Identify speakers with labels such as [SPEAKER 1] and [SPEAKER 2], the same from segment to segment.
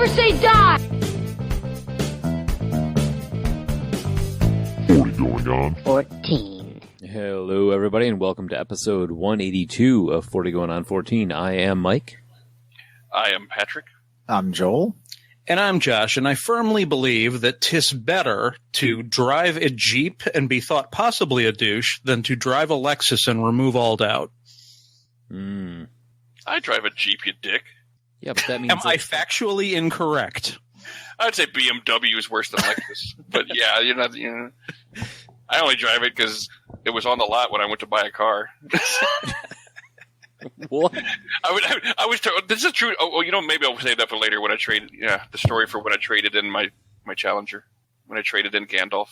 [SPEAKER 1] never say die!
[SPEAKER 2] 40 going on
[SPEAKER 3] 14.
[SPEAKER 4] Hello, everybody, and welcome to episode 182 of 40 Going on 14. I am Mike.
[SPEAKER 5] I am Patrick.
[SPEAKER 6] I'm Joel.
[SPEAKER 7] And I'm Josh, and I firmly believe that 'tis better to drive a Jeep and be thought possibly a douche than to drive a Lexus and remove all doubt.
[SPEAKER 5] I drive a Jeep, you dick.
[SPEAKER 4] Yeah, but that means...
[SPEAKER 7] Am I factually incorrect?
[SPEAKER 5] I'd say BMW is worse than Lexus. But yeah, you're not... I only drive it because it was on the lot when I went to buy a car.
[SPEAKER 4] What?
[SPEAKER 5] I was told, this is true. Oh, maybe I'll save that for later when I traded. Yeah, the story for when I traded in my Challenger, when I traded in Gandalf.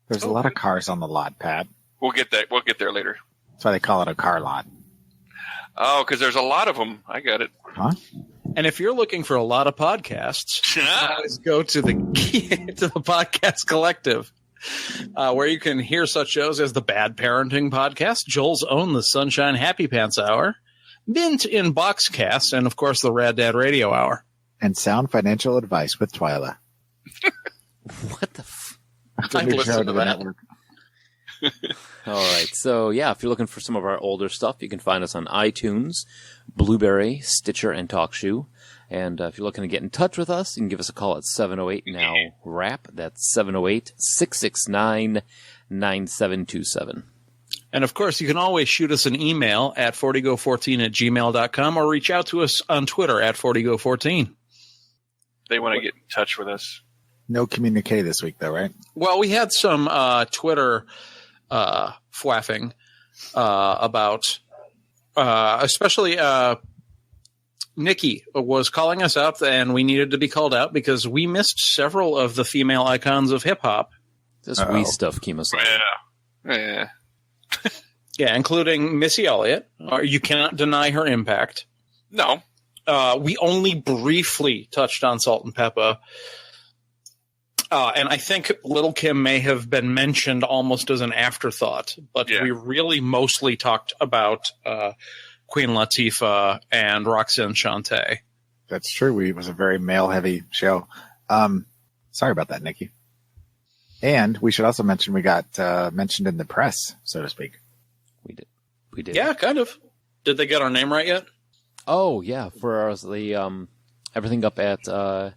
[SPEAKER 6] There's a lot of cars on the lot, Pat.
[SPEAKER 5] We'll get there later.
[SPEAKER 6] That's why they call it a car lot.
[SPEAKER 5] Oh, because there's a lot of them. I got it.
[SPEAKER 6] Huh?
[SPEAKER 7] And if you're looking for a lot of podcasts, always go to the Podcast Collective, where you can hear such shows as the Bad Parenting Podcast, Joel's Own The Sunshine Happy Pants Hour, Mint in Boxcast, and of course the Rad Dad Radio Hour.
[SPEAKER 6] And Sound Financial Advice with Twyla.
[SPEAKER 4] What the
[SPEAKER 7] I've listened to that.
[SPEAKER 4] All right, so yeah, if you're looking for some of our older stuff, you can find us on iTunes, Blueberry, Stitcher, and TalkShoe. And if you're looking to get in touch with us, you can give us a call at 708-NOW-RAP. That's 708-669-9727.
[SPEAKER 7] And of course, you can always shoot us an email at 40go14@gmail.com or reach out to us on Twitter at 40go14.
[SPEAKER 5] They want to get in touch with us.
[SPEAKER 6] No communique this week, though, right?
[SPEAKER 7] Well, we had some Twitter fwaffing about, especially Nikki was calling us up, and we needed to be called out because we missed several of the female icons of hip-hop.
[SPEAKER 4] This wee stuff came us.
[SPEAKER 5] Yeah.
[SPEAKER 7] Yeah, including Missy Elliott. You cannot deny her impact.
[SPEAKER 5] No.
[SPEAKER 7] We only briefly touched on Salt and Peppa. And I think Little Kim may have been mentioned almost as an afterthought, but we really mostly talked about Queen Latifah and Roxanne Shante.
[SPEAKER 6] That's true. It was a very male-heavy show. Sorry about that, Nikki. And we should also mention we got mentioned in the press, so to speak.
[SPEAKER 4] We did.
[SPEAKER 7] Yeah, kind of. Did they get our name right yet?
[SPEAKER 4] Oh, yeah, for the everything up at
[SPEAKER 5] LodgeCon.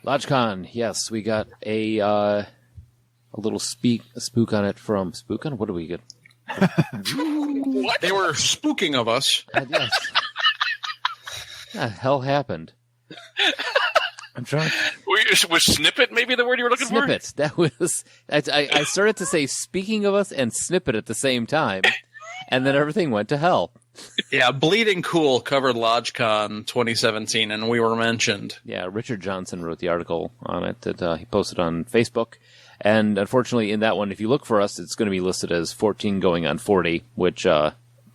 [SPEAKER 4] LodgeCon, yes. We got a little spook on it from Spookon. What do we get?
[SPEAKER 7] What? They were spooking of us.
[SPEAKER 4] Yes. What the hell happened? I'm trying.
[SPEAKER 5] Was snippet maybe the word you were looking for?
[SPEAKER 4] Snippet. That was. I started to say speaking of us and snippet at the same time, and then everything went to hell.
[SPEAKER 7] Yeah, Bleeding Cool covered LodgeCon 2017, and we were mentioned.
[SPEAKER 4] Yeah, Richard Johnson wrote the article on it that he posted on Facebook. And unfortunately, in that one, if you look for us, it's going to be listed as 14 going on 40, which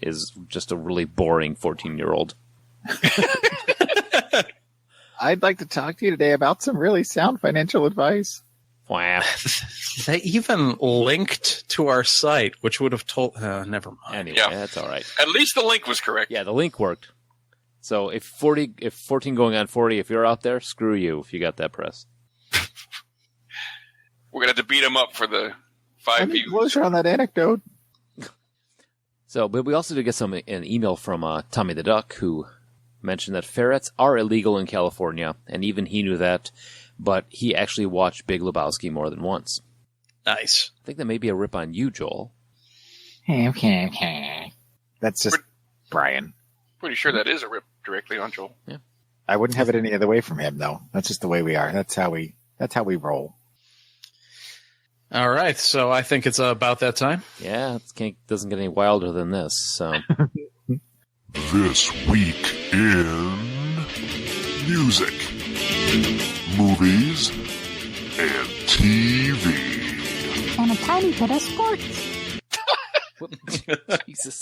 [SPEAKER 4] is just a really boring 14-year-old.
[SPEAKER 6] I'd like to talk to you today about some really sound financial advice.
[SPEAKER 4] Wow.
[SPEAKER 7] They even linked to our site, which would have told... never mind.
[SPEAKER 4] Anyway,
[SPEAKER 5] Yeah.
[SPEAKER 4] that's all right.
[SPEAKER 5] At least the link was correct.
[SPEAKER 4] Yeah, the link worked. So if 14 going on 40, if you're out there, screw you if you got that press.
[SPEAKER 5] We're going to have to beat him up for the 5 views.
[SPEAKER 6] Closure on that anecdote.
[SPEAKER 4] So, but we also did get an email from Tommy the Duck, who mentioned that ferrets are illegal in California, and even he knew that, but he actually watched Big Lebowski more than once.
[SPEAKER 7] Nice.
[SPEAKER 4] I think that may be a rip on you, Joel.
[SPEAKER 6] That's just Brian.
[SPEAKER 5] Pretty sure that is a rip directly on Joel.
[SPEAKER 4] Yeah.
[SPEAKER 6] I wouldn't have it any other way from him, though. That's just the way we are. That's how we roll.
[SPEAKER 7] All right, so I think it's about that time.
[SPEAKER 4] Yeah, it doesn't get any wilder than this. So
[SPEAKER 2] This week in music, movies, and TV.
[SPEAKER 3] And a tiny bit of sports.
[SPEAKER 4] Jesus.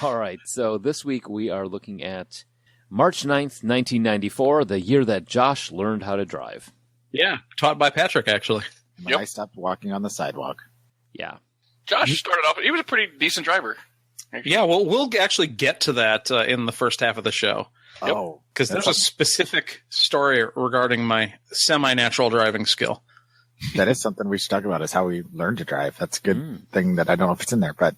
[SPEAKER 4] All right, so this week we are looking at March 9th, 1994, the year that Josh learned how to drive.
[SPEAKER 7] Yeah, taught by Patrick, actually.
[SPEAKER 6] When I stopped walking on the sidewalk.
[SPEAKER 4] Yeah.
[SPEAKER 5] Josh started off, he was a pretty decent driver.
[SPEAKER 7] Yeah, well, we'll actually get to that in the first half of the show.
[SPEAKER 6] Oh,
[SPEAKER 7] Because there's a specific story regarding my semi-natural driving skill.
[SPEAKER 6] that is something we should talk about, is how we learn to drive. That's a good thing that I don't know if it's in there. But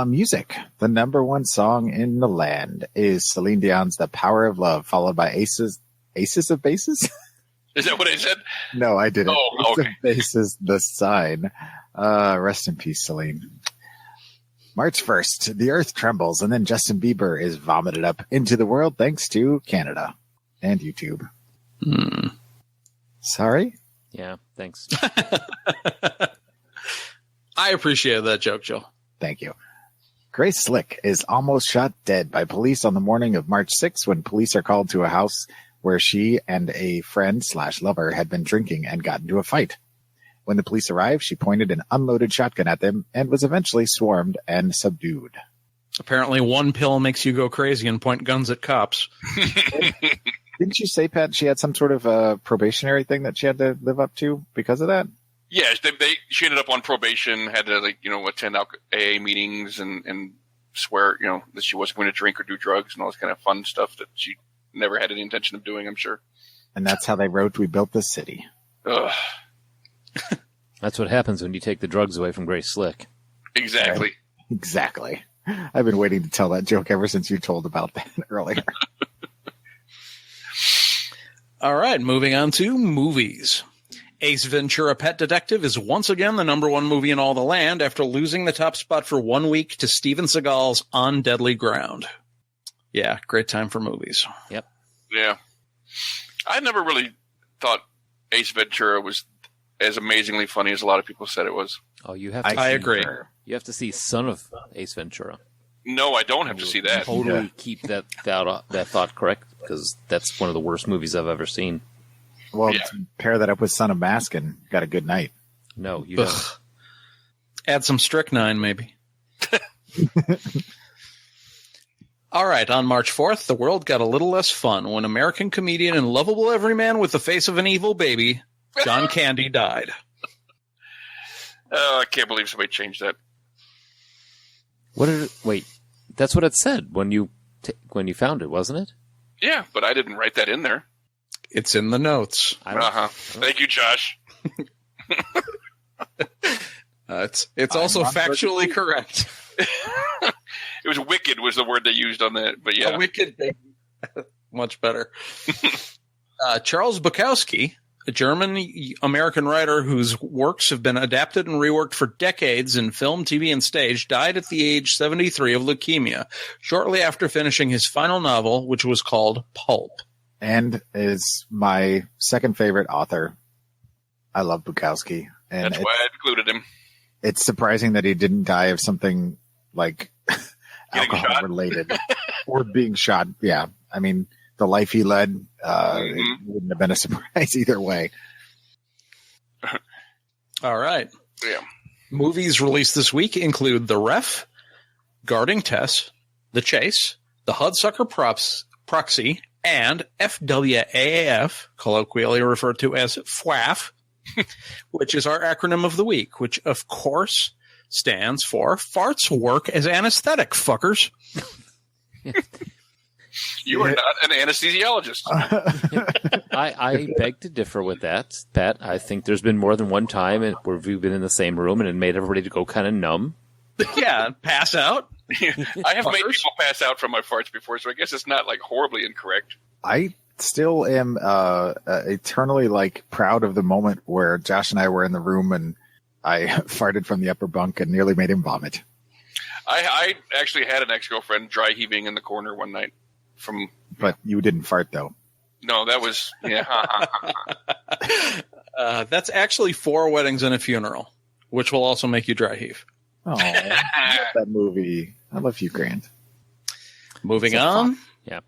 [SPEAKER 6] music, the number one song in the land is Celine Dion's The Power of Love, followed by Aces of Bases?
[SPEAKER 5] Is that what I said?
[SPEAKER 6] No, I didn't.
[SPEAKER 5] Oh,
[SPEAKER 6] Ace
[SPEAKER 5] okay.
[SPEAKER 6] of Bases, The Sign. Rest in peace, Celine. March 1st, the earth trembles, and then Justin Bieber is vomited up into the world thanks to Canada and YouTube. Sorry?
[SPEAKER 4] Yeah, thanks.
[SPEAKER 7] I appreciated that joke, Joe.
[SPEAKER 6] Thank you. Grace Slick is almost shot dead by police on the morning of March 6th when police are called to a house where she and a friend/lover had been drinking and got into a fight. When the police arrived, she pointed an unloaded shotgun at them and was eventually swarmed and subdued.
[SPEAKER 7] Apparently one pill makes you go crazy and point guns at cops.
[SPEAKER 6] Didn't you say, Pat, she had some sort of probationary thing that she had to live up to because of that?
[SPEAKER 5] Yeah, she ended up on probation, had to attend AA meetings and swear that she wasn't going to drink or do drugs and all this kind of fun stuff that she never had any intention of doing, I'm sure.
[SPEAKER 6] And that's how they wrote "We Built This City."
[SPEAKER 5] Ugh.
[SPEAKER 4] That's what happens when you take the drugs away from Grace Slick.
[SPEAKER 5] Exactly.
[SPEAKER 6] Exactly. I've been waiting to tell that joke ever since you told about that earlier.
[SPEAKER 7] All right, moving on to movies. Ace Ventura: Pet Detective is once again the number one movie in all the land after losing the top spot for 1 week to Steven Seagal's On Deadly Ground. Yeah, great time for movies.
[SPEAKER 4] Yep.
[SPEAKER 5] Yeah. I never really thought Ace Ventura was as amazingly funny as a lot of people said it was.
[SPEAKER 4] Oh, you have to.
[SPEAKER 7] I agree.
[SPEAKER 4] You have to see Son of Ace Ventura.
[SPEAKER 5] No, I don't have to see that.
[SPEAKER 4] Totally keep that thought correct, because that's one of the worst movies I've ever seen.
[SPEAKER 6] Well,
[SPEAKER 5] Yeah.
[SPEAKER 6] pair that up with Son of Mask and got a good night.
[SPEAKER 4] No, you don't.
[SPEAKER 7] Add some strychnine, maybe. All right, on March 4th, the world got a little less fun when American comedian and lovable everyman with the face of an evil baby, John Candy, died.
[SPEAKER 5] I can't believe somebody changed that.
[SPEAKER 4] Wait, that's what it said when you found it, wasn't it?
[SPEAKER 5] Yeah, but I didn't write that in there.
[SPEAKER 7] It's in the notes.
[SPEAKER 5] Thank you, Josh.
[SPEAKER 7] It's also factually correct.
[SPEAKER 5] It was wicked was the word they used on that, but yeah.
[SPEAKER 7] A wicked baby. Much better. Charles Bukowski, a German-American writer whose works have been adapted and reworked for decades in film, TV, and stage, died at the age 73 of leukemia, shortly after finishing his final novel, which was called Pulp.
[SPEAKER 6] And is my second favorite author. I love Bukowski. And
[SPEAKER 5] That's why I included him.
[SPEAKER 6] it's surprising that he didn't die of something like
[SPEAKER 5] Getting
[SPEAKER 6] alcohol
[SPEAKER 5] shot?
[SPEAKER 6] related or being shot. Yeah. I mean, the life he led, it wouldn't have been a surprise either way.
[SPEAKER 7] All right.
[SPEAKER 5] Yeah.
[SPEAKER 7] Movies released this week include The Ref, Guarding Tess, The Chase, The Hudsucker Proxy, and FWAAF, colloquially referred to as FWAF, which is our acronym of the week, which, of course, stands for Farts Work as Anesthetic, Fuckers.
[SPEAKER 5] You are not an anesthesiologist.
[SPEAKER 4] I beg to differ with that, Pat. I think there's been more than one time where we've been in the same room and it made everybody to go kind of numb.
[SPEAKER 7] Yeah, pass out.
[SPEAKER 5] I have made people pass out from my farts before, so I guess it's not like horribly incorrect.
[SPEAKER 6] I still am eternally proud of the moment where Josh and I were in the room and I farted from the upper bunk and nearly made him vomit.
[SPEAKER 5] I actually had an ex-girlfriend dry heaving in the corner one night from.
[SPEAKER 6] But you didn't fart though.
[SPEAKER 5] No, that was
[SPEAKER 7] That's actually 4 weddings and a funeral, which will also make you dry heave.
[SPEAKER 6] Oh, I love that movie. I love you, Grant.
[SPEAKER 7] Moving
[SPEAKER 6] So
[SPEAKER 7] on.
[SPEAKER 6] fun.
[SPEAKER 4] Yeah.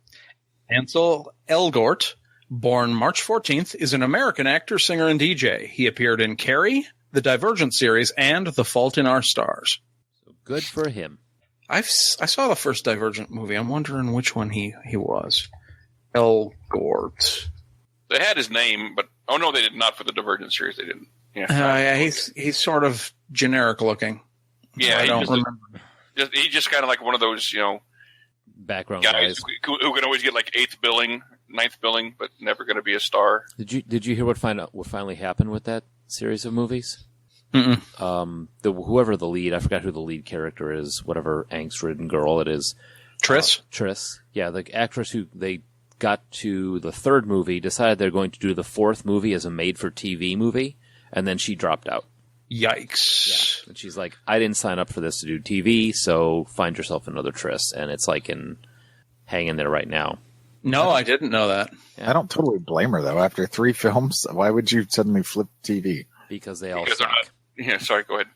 [SPEAKER 7] Ansel Elgort, born March 14th, is an American actor, singer, and DJ. He appeared in Carrie, the Divergent series, and The Fault in Our Stars.
[SPEAKER 4] So good for him.
[SPEAKER 7] I saw the first Divergent movie. I'm wondering which one he was. Elgort.
[SPEAKER 5] They had his name, but no, they did not for the Divergent series. They didn't. Yeah,
[SPEAKER 7] He's sort of generic looking.
[SPEAKER 5] yeah.
[SPEAKER 7] I don't remember.
[SPEAKER 5] He's just kind of like one of those,
[SPEAKER 4] background
[SPEAKER 5] guys
[SPEAKER 4] guys.
[SPEAKER 5] who can always get like 8th billing, 9th billing, but never going to be a star.
[SPEAKER 4] Did you hear what finally happened with that series of movies?
[SPEAKER 7] Mm-mm.
[SPEAKER 4] Whoever the lead, I forgot who the lead character is, whatever angst-ridden girl it is.
[SPEAKER 7] Triss?
[SPEAKER 4] Triss. Yeah, the actress who they got to the 3rd movie decided they're going to do the 4th movie as a made-for-TV movie, and then she dropped out.
[SPEAKER 7] Yikes.
[SPEAKER 4] Yeah. And she's like, I didn't sign up for this to do TV, so find yourself another Triss. And it's like hanging there right now.
[SPEAKER 7] No, I didn't know that.
[SPEAKER 6] I don't totally blame her, though. After 3 films, why would you suddenly flip TV?
[SPEAKER 4] Because they all
[SPEAKER 5] Because they're
[SPEAKER 4] suck.
[SPEAKER 5] not, yeah, sorry, go ahead.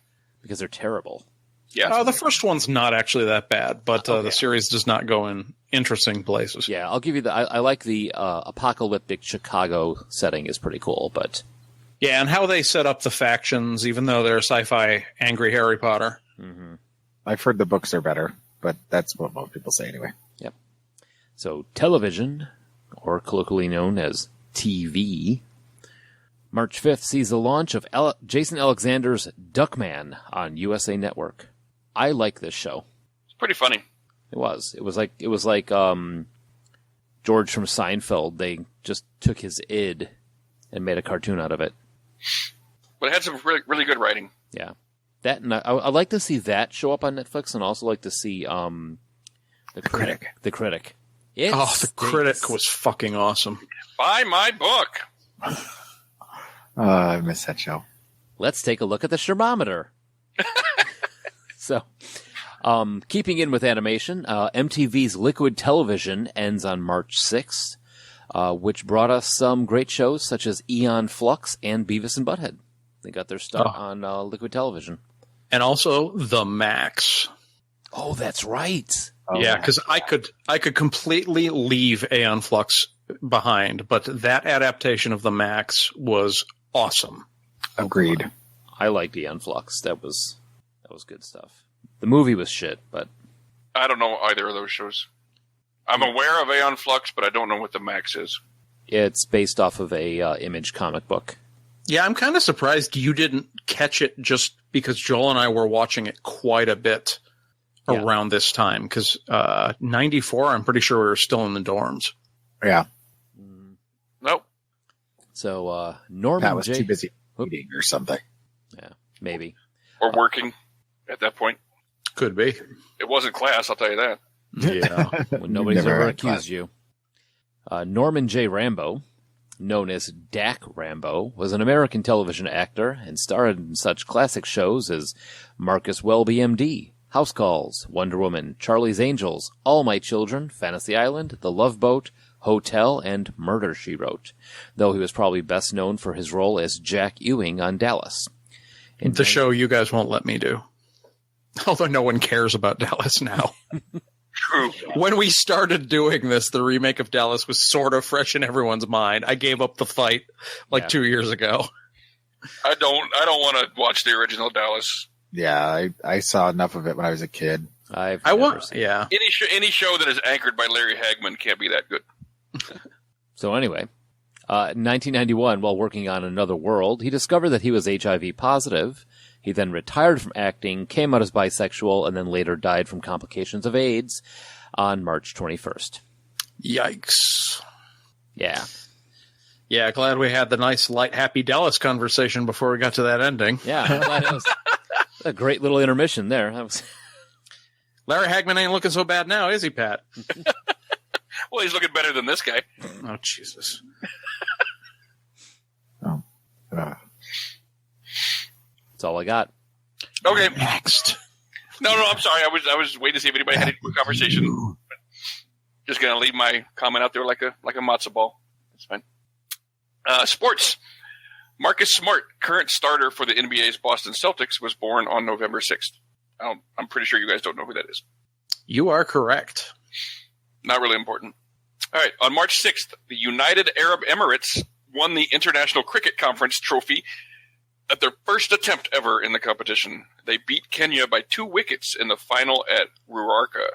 [SPEAKER 4] Because they're terrible.
[SPEAKER 5] Yeah.
[SPEAKER 7] The first one's not actually that bad, but the series does not go in interesting places.
[SPEAKER 4] Yeah, I'll give you I like the apocalyptic Chicago setting is pretty cool, but...
[SPEAKER 7] Yeah, and how they set up the factions, even though they're sci-fi angry Harry Potter.
[SPEAKER 4] Mm-hmm.
[SPEAKER 6] I've heard the books are better, but that's what most people say anyway.
[SPEAKER 4] Yep. So television, or colloquially known as TV, March 5th sees the launch of Jason Alexander's Duckman on USA Network. I like this show.
[SPEAKER 5] It's pretty funny.
[SPEAKER 4] It was like George from Seinfeld. They just took his id and made a cartoon out of it.
[SPEAKER 5] But it had some really, really good writing.
[SPEAKER 4] Yeah. That and I'd like to see that show up on Netflix, and also like to see the Critic. The Critic.
[SPEAKER 7] The Critic was fucking awesome.
[SPEAKER 5] Buy my book.
[SPEAKER 6] I miss that show.
[SPEAKER 4] Let's take a look at the thermometer. So, keeping in with animation, MTV's Liquid Television ends on March 6th, which brought us some great shows such as Eon Flux and Beavis and Butthead. They got their start on Liquid Television.
[SPEAKER 7] And also The Max.
[SPEAKER 4] Oh, that's right.
[SPEAKER 7] Yeah, because I could completely leave Aeon Flux behind, but that adaptation of The Max was awesome.
[SPEAKER 6] Agreed.
[SPEAKER 4] I liked Eon Flux. That was good stuff. The movie was shit, but
[SPEAKER 5] I don't know either of those shows. I'm aware of Aeon Flux, but I don't know what the Max is.
[SPEAKER 4] it's based off of a Image comic book.
[SPEAKER 7] Yeah, I'm kind of surprised you didn't catch it just because Joel and I were watching it quite a bit around this time. Because 94, I'm pretty sure we were still in the dorms.
[SPEAKER 6] Yeah.
[SPEAKER 5] Nope.
[SPEAKER 4] So Norman
[SPEAKER 6] Pat was
[SPEAKER 4] J.
[SPEAKER 6] too busy eating or something.
[SPEAKER 4] Yeah, maybe.
[SPEAKER 5] Or working at that point.
[SPEAKER 7] Could be.
[SPEAKER 5] It wasn't class, I'll tell you that.
[SPEAKER 4] Yeah, when nobody's
[SPEAKER 6] Never
[SPEAKER 4] ever
[SPEAKER 6] had
[SPEAKER 4] accused
[SPEAKER 6] class.
[SPEAKER 4] you. Norman J. Rambo, known as Dak Rambo, was an American television actor and starred in such classic shows as Marcus Welby, M.D., House Calls, Wonder Woman, Charlie's Angels, All My Children, Fantasy Island, The Love Boat, Hotel, and Murder, She Wrote, though he was probably best known for his role as Jack Ewing on Dallas.
[SPEAKER 7] The show you guys won't let me do. Although no one cares about Dallas now.
[SPEAKER 5] True.
[SPEAKER 7] When we started doing this, the remake of Dallas was sort of fresh in everyone's mind. I gave up the fight 2 years ago.
[SPEAKER 5] I don't want to watch the original Dallas.
[SPEAKER 6] Yeah, I saw enough of it when I was a kid.
[SPEAKER 4] I've never seen it.
[SPEAKER 7] Yeah.
[SPEAKER 5] Any show that is anchored by Larry Hagman can't be that good.
[SPEAKER 4] So anyway, in 1991, while working on Another World, he discovered that he was HIV positive. He then retired from acting, came out as bisexual, and then later died from complications of AIDS on March 21st.
[SPEAKER 7] Yikes.
[SPEAKER 4] Yeah.
[SPEAKER 7] Yeah, glad we had the nice, light, happy Dallas conversation before we got to that ending.
[SPEAKER 4] Yeah, I'm glad it was a great little intermission there. That was...
[SPEAKER 7] Larry Hagman ain't looking so bad now, is he, Pat?
[SPEAKER 5] Well, he's looking better than this guy.
[SPEAKER 7] Oh, Jesus.
[SPEAKER 6] Uh,
[SPEAKER 4] That's all I got.
[SPEAKER 5] Okay.
[SPEAKER 7] Next.
[SPEAKER 5] No, I'm sorry. I was waiting to see if anybody had any quick conversation. Just gonna leave my comment out there like a matzo ball. That's fine. Sports. Marcus Smart, current starter for the NBA's Boston Celtics, was born on November 6th. I'm pretty sure you guys don't know who that is.
[SPEAKER 7] You are correct.
[SPEAKER 5] Not really important. All right. On March 6th, the United Arab Emirates won the International Cricket Conference trophy at their first attempt ever in the competition. They beat Kenya by 2 wickets in the final at Ruaraka.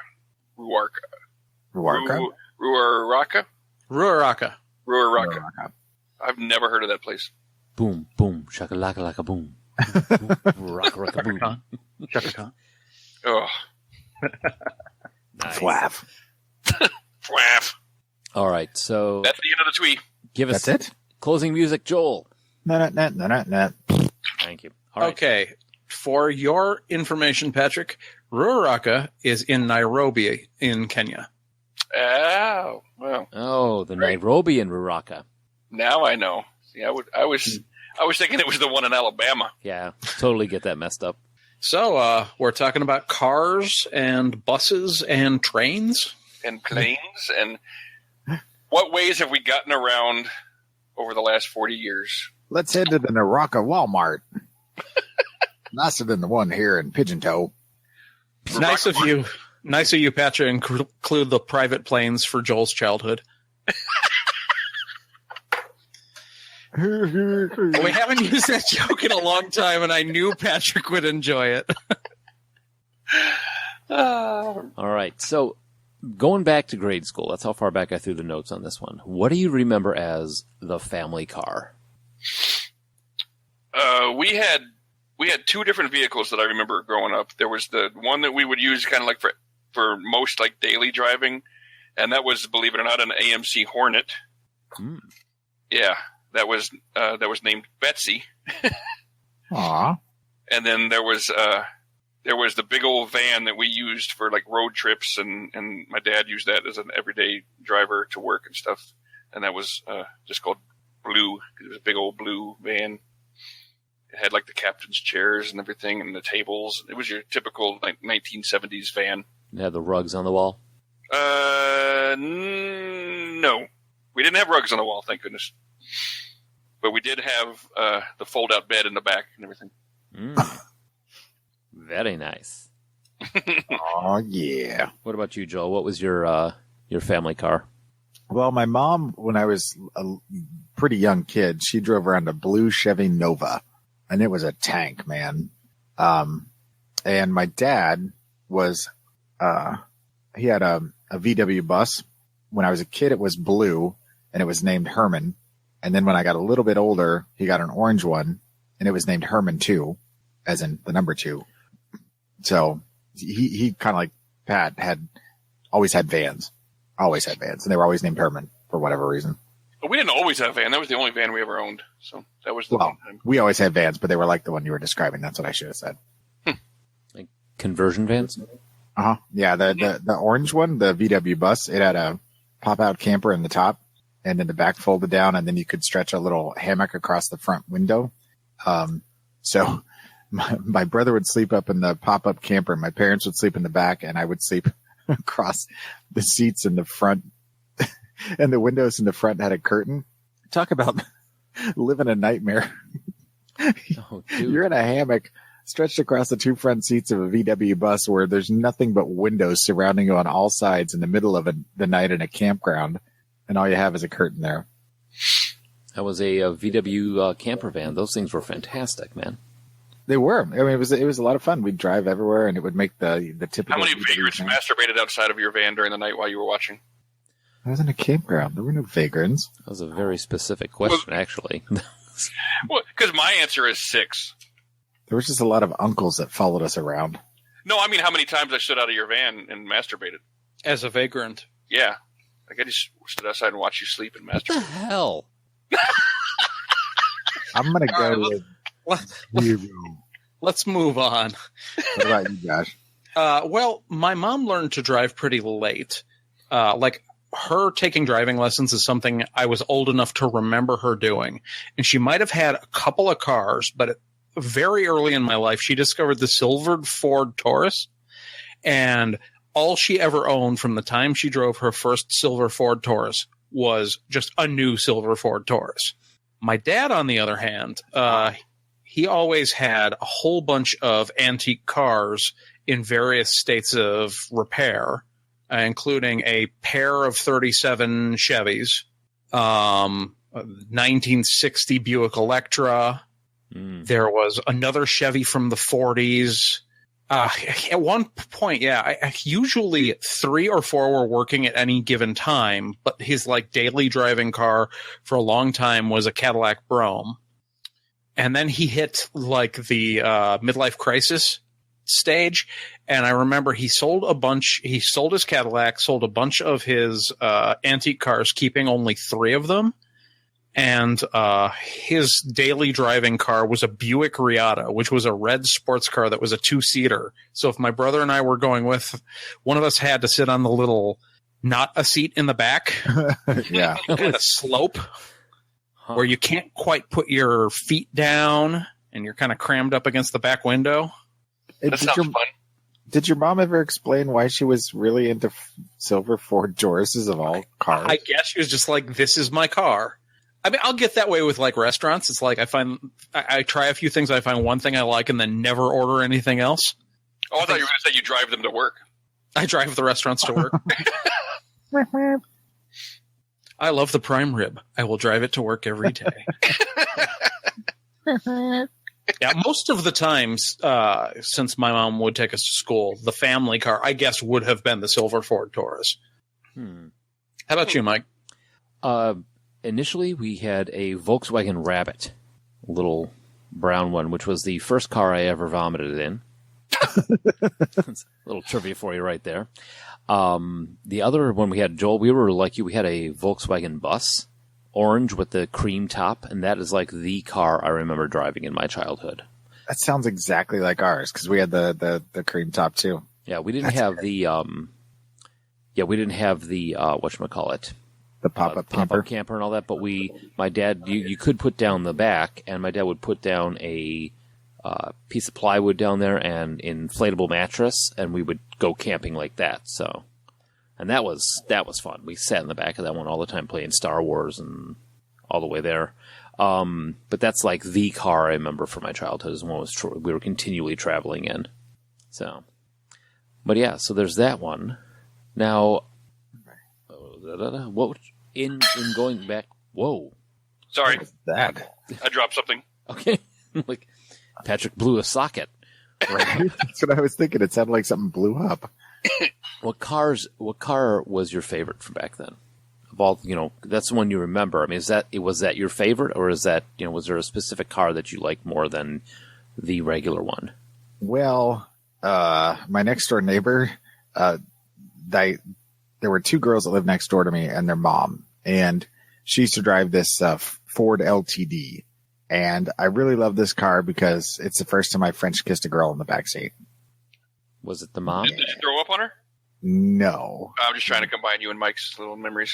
[SPEAKER 7] Ruaraka.
[SPEAKER 5] I've never heard of that place.
[SPEAKER 4] Boom, boom, shakalaka laka boom. Rock, rock, boom.
[SPEAKER 7] Chaka Khan.
[SPEAKER 5] Oh,
[SPEAKER 4] Nice.
[SPEAKER 6] Flav.
[SPEAKER 5] Fwaff.
[SPEAKER 4] All right, so
[SPEAKER 5] That's the end of the tweet.
[SPEAKER 4] give us
[SPEAKER 6] That's it?
[SPEAKER 4] closing music, Joel.
[SPEAKER 6] No.
[SPEAKER 4] Thank you. All right.
[SPEAKER 7] Okay. For your information, Patrick, Ruaraka is in Nairobi in Kenya.
[SPEAKER 5] Oh, well,
[SPEAKER 4] Oh, the
[SPEAKER 5] Right.
[SPEAKER 4] Nairobi and Ruaraka.
[SPEAKER 5] now I know. See, I was thinking it was the one in Alabama.
[SPEAKER 4] Yeah, totally get that messed up.
[SPEAKER 7] So we're talking about cars and buses and trains.
[SPEAKER 5] And planes. And what ways have we gotten around over the last 40 years?
[SPEAKER 6] Let's head to the Naraka Walmart. Nicer than the one here in Pigeon Toe.
[SPEAKER 7] Nice of you, Patrick, include the private planes for Joel's childhood. We haven't used that joke in a long time, and I knew Patrick would enjoy it.
[SPEAKER 4] All right, so going back to grade school, that's how far back I threw the notes on this one. What do you remember as the family car?
[SPEAKER 5] We had two different vehicles that I remember growing up. There was the one that we would use kind of like for most like daily driving, and that was, believe it or not, an AMC Hornet.
[SPEAKER 4] Hmm.
[SPEAKER 5] Yeah, that was named Betsy.
[SPEAKER 6] Aw.
[SPEAKER 5] And then there was the big old van that we used for like road trips, and my dad used that as an everyday driver to work and stuff. And that was just called Blue. It was a big old blue van. It had like the captain's chairs and everything, and the tables. It was your typical like 1970s van.
[SPEAKER 4] It had the rugs on the wall.
[SPEAKER 5] No, we didn't have rugs on the wall, thank goodness. But we did have the fold-out bed in the back and everything.
[SPEAKER 4] Mm. Very nice.
[SPEAKER 6] Oh, yeah.
[SPEAKER 4] What about you, Joel? What was your family car?
[SPEAKER 6] Well, my mom, when I was a pretty young kid, she drove around a blue Chevy Nova, and it was a tank, man. And my dad was, he had a VW bus. When I was a kid, it was blue, and it was named Herman. And then when I got a little bit older, he got an orange one, and it was named Herman 2, as in the number 2. So he kind of like Pat always had vans, and they were always named Herman for whatever reason.
[SPEAKER 5] But we didn't always have a van. That was the only van we ever owned. So that was the
[SPEAKER 6] Well,
[SPEAKER 5] one time.
[SPEAKER 6] we always had vans, but they were like the one you were describing. That's what I should have said.
[SPEAKER 4] Like conversion vans?
[SPEAKER 6] Uh-huh. Yeah, the orange one, the VW bus, it had a pop-out camper in the top, and then the back folded down, and then you could stretch a little hammock across the front window. So my brother would sleep up in the pop-up camper, my parents would sleep in the back, and I would sleep across the seats in the front, and the windows in the front had a curtain. Talk about living a nightmare.
[SPEAKER 4] Oh, dude.
[SPEAKER 6] You're in a hammock stretched across the two front seats of a VW bus where there's nothing but windows surrounding you on all sides in the middle of the night in a campground, and all you have is a curtain there.
[SPEAKER 4] That was a VW camper van. Those things were fantastic, man.
[SPEAKER 6] They were. I mean, it was a lot of fun. We'd drive everywhere, and it would make the typical.
[SPEAKER 5] How many
[SPEAKER 6] VW
[SPEAKER 5] vagrants
[SPEAKER 6] van.
[SPEAKER 5] masturbated outside of your van during the night while you were watching?
[SPEAKER 6] I was in a campground. There were no vagrants.
[SPEAKER 4] That was a very specific question, actually.
[SPEAKER 5] Well, because my answer is 6.
[SPEAKER 6] There was just a lot of uncles that followed us around.
[SPEAKER 5] No, I mean how many times I stood out of your van and masturbated.
[SPEAKER 7] As a vagrant.
[SPEAKER 5] Yeah. Like I just stood outside and watched you sleep and
[SPEAKER 4] What the
[SPEAKER 5] masturbate.
[SPEAKER 4] hell?
[SPEAKER 6] I'm gonna
[SPEAKER 7] All
[SPEAKER 6] go
[SPEAKER 7] right,
[SPEAKER 6] with you.
[SPEAKER 7] Let's move on.
[SPEAKER 6] What about you, Josh?
[SPEAKER 7] Well, my mom learned to drive pretty late. Like her taking driving lessons is something I was old enough to remember her doing. And she might have had a couple of cars, but very early in my life, she discovered the silvered Ford Taurus. And all she ever owned from the time she drove her first silver Ford Taurus was just a new silver Ford Taurus. My dad, on the other hand, he always had a whole bunch of antique cars in various states of repair, including a pair of 37 Chevys, 1960 Buick Electra. There was another Chevy from the 40s. At one point, yeah, usually 3 or 4 were working at any given time, but his like daily driving car for a long time was a Cadillac Brougham. And then he hit like the midlife crisis. stage. And I remember he sold his Cadillac, sold a bunch of his antique cars, keeping only 3 of them. And his daily driving car was a Buick Riata, which was a red sports car that was a 2-seater. So if my brother and I were going with, one of us had to sit on the little, not a seat in the back,
[SPEAKER 6] Yeah.
[SPEAKER 7] kind of slope where you can't quite put your feet down and you're kind of crammed up against the back window.
[SPEAKER 5] That sounds fun.
[SPEAKER 6] Did your mom ever explain why she was really into silver Ford Tauruses of all cars?
[SPEAKER 7] I guess she was just like, this is my car. I mean, I'll get that way with like restaurants. It's like I try a few things, I find one thing I like, and then never order anything else.
[SPEAKER 5] Oh, I thought you were going to say you drive them to work.
[SPEAKER 7] I drive the restaurants to work. I love the prime rib. I will drive it to work every day. Yeah, most of the times, since my mom would take us to school, the family car, I guess, would have been the silver Ford Taurus. How about you, Mike?
[SPEAKER 4] Initially, we had a Volkswagen Rabbit, a little brown one, which was the first car I ever vomited in. That's a little trivia for you right there. The other one we had, Joel, we were like you, we had a Volkswagen Bus, orange with the cream top, and that is like the car I remember driving in my childhood.
[SPEAKER 6] That sounds exactly like ours, because we had the cream top too.
[SPEAKER 4] Yeah, we didn't have the whatchamacallit,
[SPEAKER 6] The pop-up
[SPEAKER 4] camper and all that, but my dad, you could put down the back, and my dad would put down a piece of plywood down there and inflatable mattress, and we would go camping like that. So, and that was fun. We sat in the back of that one all the time playing Star Wars and all the way there. But that's like the car I remember from my childhood is one we were continually traveling in. So, but yeah, so there's that one. Now, what in going back? Whoa!
[SPEAKER 5] Sorry,
[SPEAKER 6] That.
[SPEAKER 5] I dropped something.
[SPEAKER 4] Okay, like Patrick blew a socket. Right?
[SPEAKER 6] That's what I was thinking. It sounded like something blew up.
[SPEAKER 4] What car was your favorite from back then? Of all, that's the one you remember. I mean, was that your favorite, or is that, was there a specific car that you liked more than the regular one?
[SPEAKER 6] Well, my next door neighbor, there were 2 girls that lived next door to me and their mom, and she used to drive this Ford LTD. And I really love this car because it's the first time I French kissed a girl in the backseat.
[SPEAKER 4] Was it the mom?
[SPEAKER 5] Did you throw up on her?
[SPEAKER 6] No.
[SPEAKER 5] I'm just trying to combine you and Mike's little memories.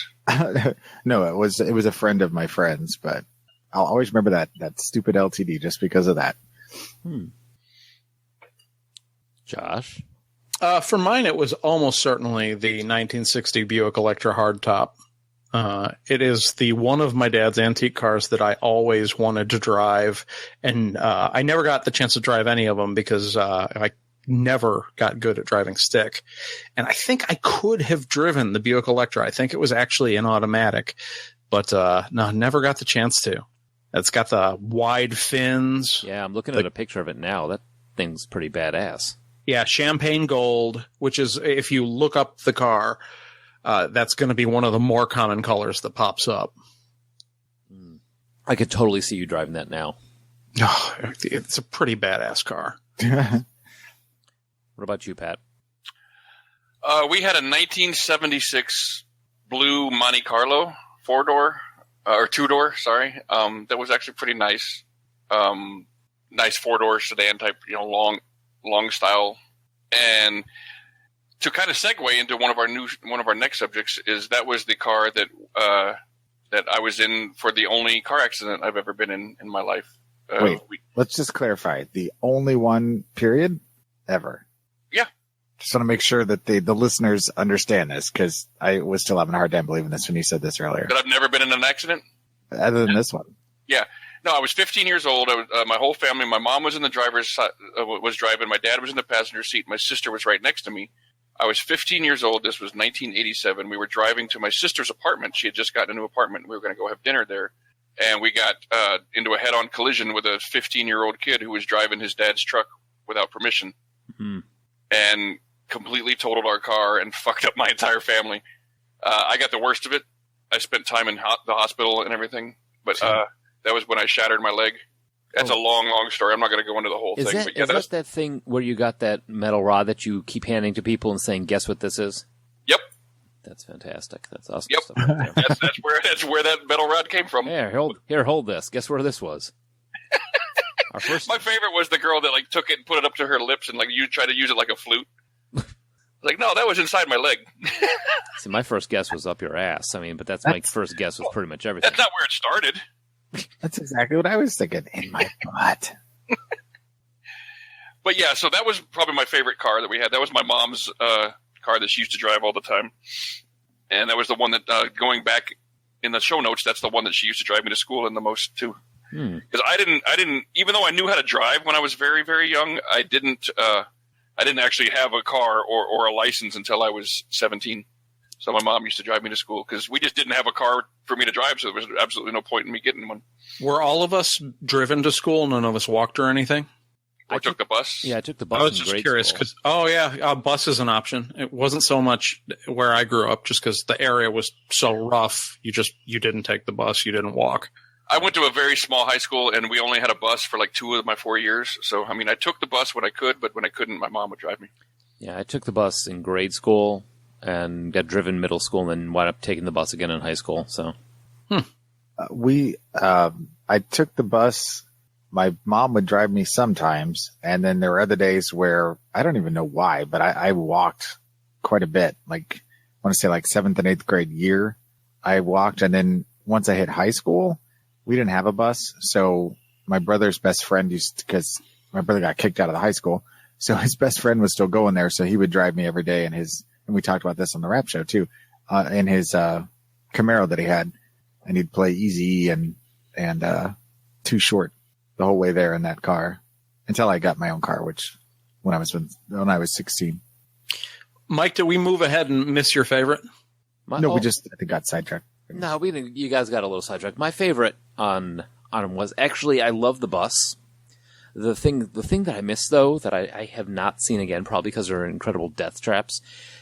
[SPEAKER 6] No, it was a friend of my friend's, but I'll always remember that stupid LTD just because of that.
[SPEAKER 4] Josh?
[SPEAKER 7] For mine, it was almost certainly the 1960 Buick Electra hardtop. It is the one of my dad's antique cars that I always wanted to drive, and I never got the chance to drive any of them because I never got good at driving stick. And I think I could have driven the Buick Electra. I think it was actually an automatic, but no, never got the chance to. It's got the wide fins.
[SPEAKER 4] Yeah, I'm looking at a picture of it now. That thing's pretty badass.
[SPEAKER 7] Yeah, champagne gold, which is, if you look up the car, that's going to be one of the more common colors that pops up.
[SPEAKER 4] I could totally see you driving that now.
[SPEAKER 7] Oh, it's a pretty badass car.
[SPEAKER 4] What about you, Pat?
[SPEAKER 5] We had a 1976 blue Monte Carlo 4-door, or 2-door, sorry. That was actually pretty nice. Nice 4-door sedan type, long style. And to kind of segue into one of our next subjects is that was the car that I was in for the only car accident I've ever been in my life.
[SPEAKER 6] Wait, let's just clarify. The only one, period, ever.
[SPEAKER 5] Yeah.
[SPEAKER 6] Just want to make sure that the listeners understand this, because I was still having a hard time believing this when you said this earlier.
[SPEAKER 5] That I've never been in an accident?
[SPEAKER 6] Other than this one.
[SPEAKER 5] Yeah. No, I was 15 years old. My whole family, my mom was in the driver's side, was driving. My dad was in the passenger seat. My sister was right next to me. I was 15 years old. This was 1987. We were driving to my sister's apartment. She had just gotten a new apartment. We were going to go have dinner there. And we got into a head-on collision with a 15-year-old kid who was driving his dad's truck without permission. Mm-hmm. And completely totaled our car and fucked up my entire family. I got the worst of it. I spent time in the hospital and everything. But that was when I shattered my leg. That's a long story. I'm not going to go into the whole
[SPEAKER 4] Is
[SPEAKER 5] thing.
[SPEAKER 4] that,
[SPEAKER 5] But yeah,
[SPEAKER 4] is that thing where you got that metal rod that you keep handing to people and saying, "Guess what this is"?
[SPEAKER 5] Yep.
[SPEAKER 4] That's fantastic. That's awesome
[SPEAKER 5] Yep.
[SPEAKER 4] stuff right there.
[SPEAKER 5] That's where that metal rod came from.
[SPEAKER 4] Here, hold this. Guess where this was? Our first.
[SPEAKER 5] My favorite was the girl that like took it and put it up to her lips and like you tried to use it like a flute. Like, no, that was inside my leg.
[SPEAKER 4] See, my first guess was up your ass. I mean, but my first guess was pretty much everything.
[SPEAKER 5] That's not where it started.
[SPEAKER 6] That's exactly what I was thinking. In my butt.
[SPEAKER 5] But yeah, so that was probably my favorite car that we had. That was my mom's car that she used to drive all the time. And that was the one that, going back in the show notes, that's the one that she used to drive me to school in the most, too. Because I didn't, even though I knew how to drive when I was very, very young, I didn't actually have a car or a license until I was 17. So my mom used to drive me to school because we just didn't have a car for me to drive, so there was absolutely no point in me getting one.
[SPEAKER 7] Were all of us driven to school? None of us walked or anything?
[SPEAKER 5] I took the bus.
[SPEAKER 4] Yeah, I took the bus.
[SPEAKER 7] I was just curious because, bus is an option. It wasn't so much where I grew up just because the area was so rough. You didn't take the bus. You didn't walk.
[SPEAKER 5] I went to a very small high school, and we only had a bus for like 2 of my 4 years. So, I mean, I took the bus when I could, but when I couldn't, my mom would drive me.
[SPEAKER 4] Yeah, I took the bus in grade school and got driven middle school and then wound up taking the bus again in high school. So,
[SPEAKER 6] I took the bus. My mom would drive me sometimes. And then there were other days where I don't even know why, but I walked quite a bit. Like, I want to say like 7th and 8th grade year, I walked. And then once I hit high school, we didn't have a bus. So my brother's best friend because my brother got kicked out of the high school. So his best friend was still going there. So he would drive me every day and we talked about this on the rap show too, in his, Camaro that he had, and he'd play Easy and Too Short the whole way there in that car until I got my own car, which when I was 16.
[SPEAKER 7] Mike, did we move ahead and miss your favorite?
[SPEAKER 6] No, we just, I think, got sidetracked.
[SPEAKER 4] No, we didn't. You guys got a little sidetracked. My favorite on him was actually I love the bus. The thing that I miss though that I have not seen again, probably because they're incredible death traps,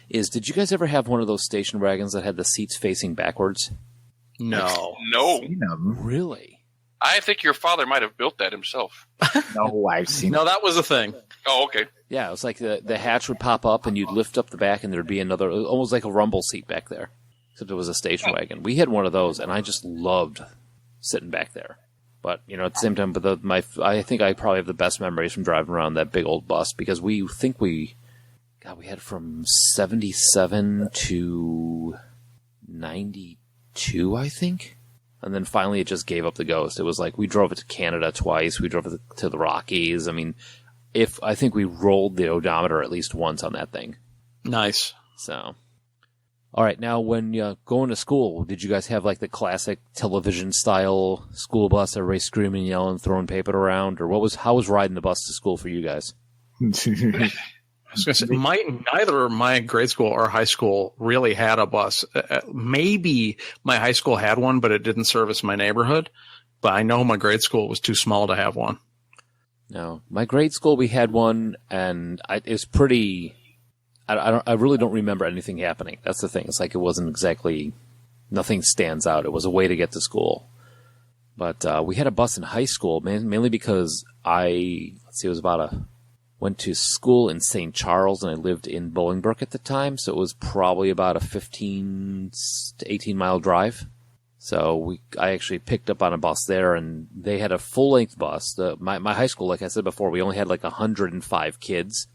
[SPEAKER 4] is did you guys ever have one of those station wagons that had the seats facing backwards?
[SPEAKER 7] No.
[SPEAKER 4] Really?
[SPEAKER 5] I think your father might have built that himself.
[SPEAKER 6] No, I've seen.
[SPEAKER 7] No, that was a thing.
[SPEAKER 5] Oh, okay.
[SPEAKER 4] Yeah, it was like the hatch would pop up and you'd lift up the back and there'd be another, almost like a rumble seat back there. Except it was a station wagon. We had one of those and I just loved sitting back there. But, at the same time, I think I probably have the best memories from driving around that big old bus because we had from 77 to 92, I think. And then finally it just gave up the ghost. It was like we drove it to Canada twice. We drove it to the Rockies. I mean, I think we rolled the odometer at least once on that thing.
[SPEAKER 7] Nice.
[SPEAKER 4] So, all right. Now, when going to school, did you guys have like the classic television style school bus, everybody screaming, yelling, throwing paper around, or how was riding the bus to school for you guys?
[SPEAKER 7] I was going to say, neither my grade school or high school really had a bus. Maybe my high school had one, but it didn't service my neighborhood. But I know my grade school was too small to have one.
[SPEAKER 4] No, my grade school we had one, and it was pretty. I really don't remember anything happening. That's the thing. It's like it wasn't exactly. Nothing stands out. It was a way to get to school. But we had a bus in high school, mainly because it was went to school in St. Charles, and I lived in Bolingbrook at the time, so it was probably about a 15 to 18-mile drive. So I actually picked up on a bus there, and they had a full-length bus. My high school, like I said before, we only had like 105 kids.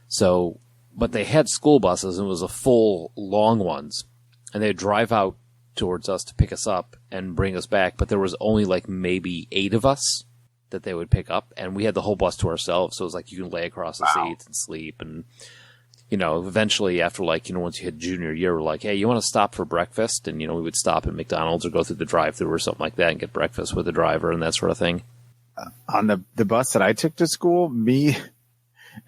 [SPEAKER 4] So, but they had school buses, and it was a full, long ones. And they'd drive out towards us to pick us up and bring us back, but there was only like maybe 8 of us that they would pick up, and we had the whole bus to ourselves, so it was like you can lay across the seats and sleep, and, eventually after once you hit junior year, we're like, hey, you want to stop for breakfast? And, we would stop at McDonald's or go through the drive-thru or something like that and get breakfast with the driver and that sort of thing.
[SPEAKER 6] On the bus that I took to school, me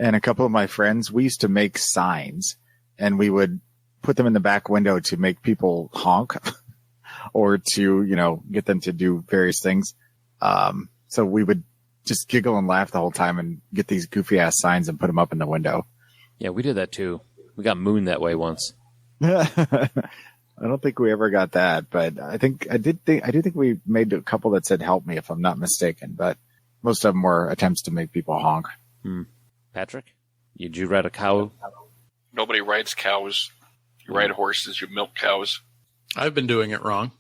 [SPEAKER 6] and a couple of my friends, we used to make signs, and we would put them in the back window to make people honk or to, get them to do various things. So we would just giggle and laugh the whole time and get these goofy ass signs and put them up in the window.
[SPEAKER 4] Yeah, we did that too. We got mooned that way once.
[SPEAKER 6] I don't think we ever got that, but I do think we made a couple that said "help me" if I'm not mistaken. But Most of them were attempts to make people honk.
[SPEAKER 4] Patrick, did you ride a cow?
[SPEAKER 5] Nobody rides cows. You ride horses. You milk cows.
[SPEAKER 7] I've been doing it wrong.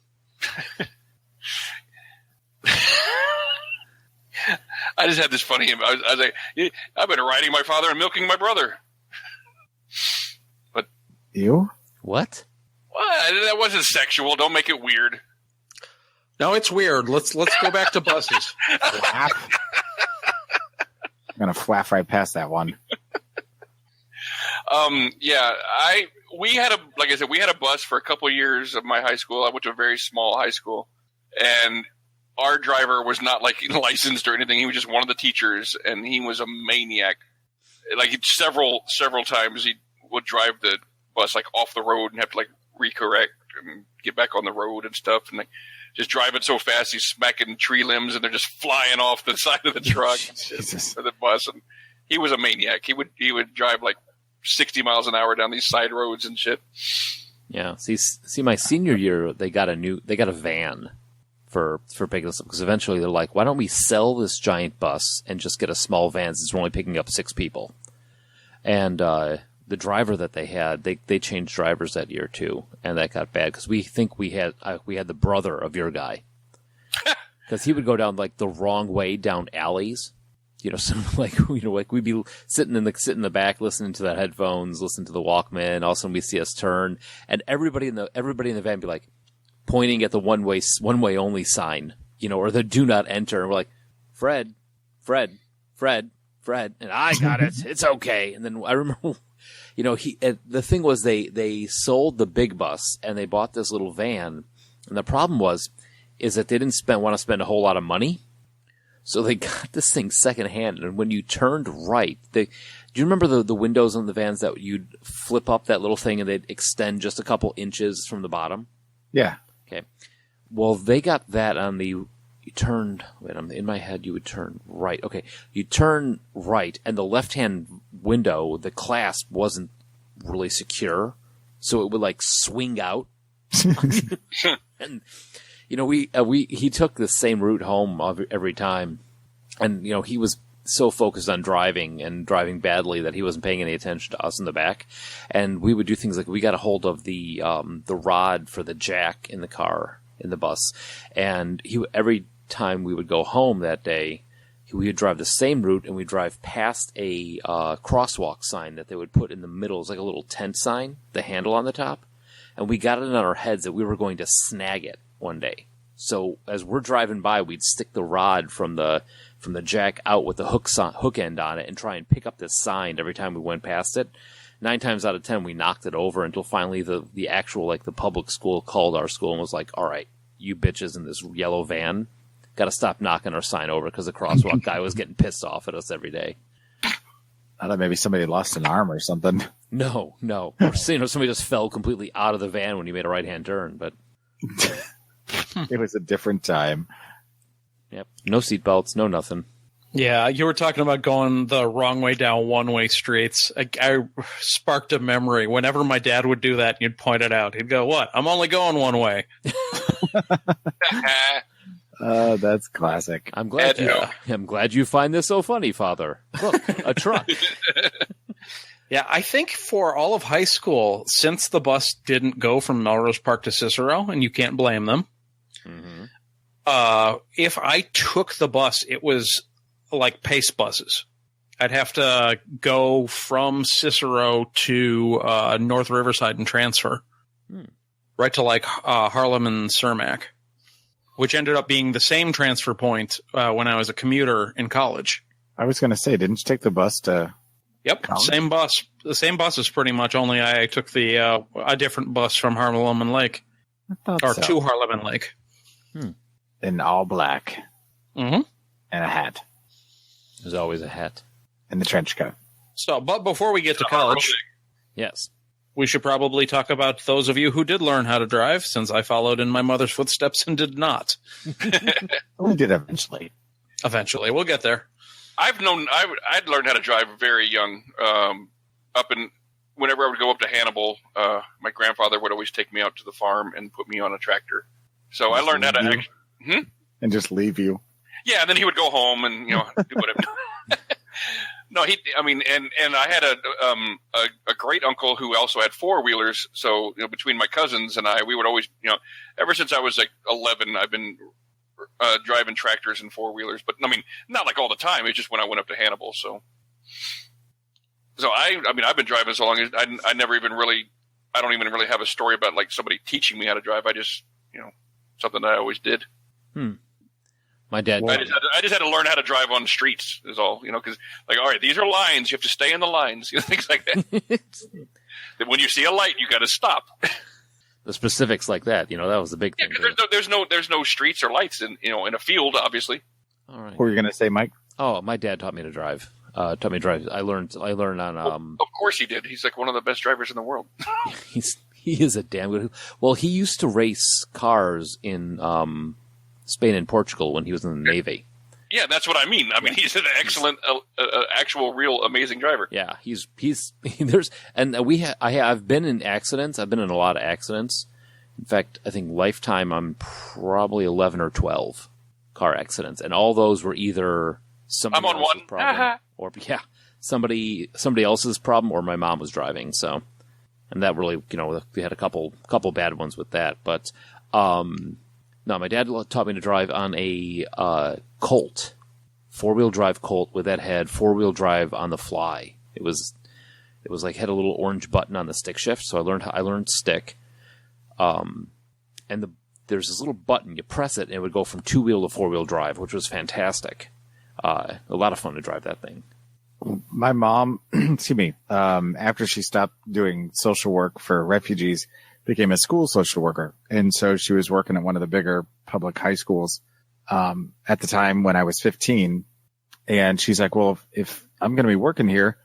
[SPEAKER 5] I just had this funny. I was like, I've been riding my father and milking my brother. But
[SPEAKER 6] You?
[SPEAKER 4] What?
[SPEAKER 5] that wasn't sexual. Don't make it weird.
[SPEAKER 7] No, it's weird. Let's go back to buses.
[SPEAKER 6] Flaff? I'm going to flaff right past that one.
[SPEAKER 5] Yeah, we had a bus for a couple of years of my high school. I went to a very small high school, and our driver was not like licensed or anything. He was just one of the teachers, and he was a maniac. Like several times, he would drive the bus like off the road and have to like recorrect and get back on the road and stuff, and like just driving so fast he's smacking tree limbs and they're just flying off the side of the truck or the bus. And he was a maniac. He would drive like 60 miles an hour down these side roads and shit.
[SPEAKER 4] Yeah. See, my senior year, they got a van for picking us up, because eventually they're like, why don't we sell this giant bus and just get a small van since we're only picking up 6 people? And the driver that they had, they changed drivers that year too, and that got bad because we think we had the brother of your guy, because he would go down like the wrong way down alleys. So like we'd be sitting in the back listening to the headphones, listening to the Walkman. All of a sudden we see us turn, and everybody in the van be like pointing at the one way only sign, or the do not enter. And we're like, Fred, and I got it. It's okay. And then I remember, the thing was they sold the big bus and they bought this little van, and the problem is that they didn't want to spend a whole lot of money. So they got this thing secondhand, and when you turned right, do you remember the windows on the vans that you'd flip up that little thing and they'd extend just a couple inches from the bottom?
[SPEAKER 6] Yeah.
[SPEAKER 4] Okay. Well, they got that on in my head, you would turn right. Okay. You turn right, and the left-hand window, the clasp wasn't really secure, so it would like swing out. And he took the same route home every time, and he was so focused on driving and driving badly that he wasn't paying any attention to us in the back. And we would do things like we got a hold of the rod for the jack in the car in the bus, and every time we would go home that day, we would drive the same route, and we'd drive past a crosswalk sign that they would put in the middle. It's like a little tent sign, the handle on the top, and we got it in our heads that we were going to snag it one day. So as we're driving by, we'd stick the rod from the jack out with the hook end on it and try and pick up this sign every time we went past it. 9 times out of 10, we knocked it over until finally the actual, like, the public school called our school and was like, all right, you bitches in this yellow van, got to stop knocking our sign over, because the crosswalk guy was getting pissed off at us every day.
[SPEAKER 6] I thought maybe somebody lost an arm or something.
[SPEAKER 4] No. Or, somebody just fell completely out of the van when you made a right-hand turn, but...
[SPEAKER 6] It was a different time.
[SPEAKER 4] Yep. No seatbelts, no nothing.
[SPEAKER 7] Yeah, you were talking about going the wrong way down one-way streets. I sparked a memory. Whenever my dad would do that, you'd point it out. He'd go, "What? I'm only going one way."
[SPEAKER 6] That's classic.
[SPEAKER 4] I'm glad you find this so funny, Father. Look, a truck.
[SPEAKER 7] Yeah, I think for all of high school, since the bus didn't go from Melrose Park to Cicero, and you can't blame them, if I took the bus, it was like Pace buses. I'd have to go from Cicero to North Riverside and transfer right to like Harlem and Cermak, which ended up being the same transfer point when I was a commuter in college.
[SPEAKER 6] I was going to say, didn't you take the bus to...
[SPEAKER 7] Yep, college? Same bus. The same bus is pretty much, only I took a different bus from Harlem and Lake. To Harlem and Lake.
[SPEAKER 6] In all black.
[SPEAKER 7] Mm-hmm.
[SPEAKER 6] And a hat.
[SPEAKER 4] There's always a hat.
[SPEAKER 6] And the trench coat.
[SPEAKER 7] So, but before we get to college,
[SPEAKER 4] yes,
[SPEAKER 7] we should probably talk about those of you who did learn how to drive, since I followed in my mother's footsteps and did not.
[SPEAKER 6] We did eventually.
[SPEAKER 7] Eventually. We'll get there.
[SPEAKER 5] I'd learned how to drive very young. Whenever I would go up to Hannibal, my grandfather would always take me out to the farm and put me on a tractor. So I learned how to
[SPEAKER 6] and just leave you.
[SPEAKER 5] Yeah, and then he would go home and do whatever. No, and I had a great uncle who also had four wheelers. So between my cousins and I, we would always ever since I was like 11, I've been driving tractors and four wheelers. But not like all the time. It's just when I went up to Hannibal. So I've been driving so long. I never even really. I don't even really have a story about like somebody teaching me how to drive. I just something that I always did.
[SPEAKER 4] My dad.
[SPEAKER 5] I just had to learn how to drive on streets. Is all because all right, these are lines. You have to stay in the lines. Things like that. That when you see a light, you got to stop.
[SPEAKER 4] The specifics like that. That was the big thing.
[SPEAKER 5] There's no streets or lights in in a field, obviously.
[SPEAKER 4] All right.
[SPEAKER 6] What were you going to say, Mike?
[SPEAKER 4] Oh, my dad taught me to drive. I learned on.
[SPEAKER 5] Of course he did. He's like one of the best drivers in the world.
[SPEAKER 4] He is a damn good. Well, he used to race cars in Spain and Portugal when he was in the Navy.
[SPEAKER 5] Yeah, that's what I mean. He's an excellent, actual, real, amazing driver.
[SPEAKER 4] Yeah, I've been in accidents. I've been in a lot of accidents. In fact, I think lifetime I'm probably 11 or 12 car accidents, and all those were either somebody
[SPEAKER 5] I'm on
[SPEAKER 4] else's
[SPEAKER 5] one.
[SPEAKER 4] problem, or somebody else's problem, or my mom was driving. So, and that really, we had a couple bad ones with that, but. No, my dad taught me to drive on a Colt, 4-wheel drive Colt with that had 4-wheel drive on the fly. It was like had a little orange button on the stick shift, so I learned stick. And there's this little button, you press it, and it would go from 2-wheel to 4-wheel drive, which was fantastic. A lot of fun to drive that thing.
[SPEAKER 6] My mom, excuse me, after she stopped doing social work for refugees, became a school social worker. And so she was working at one of the bigger public high schools at the time when I was 15. And she's like, well, if I'm going to be working here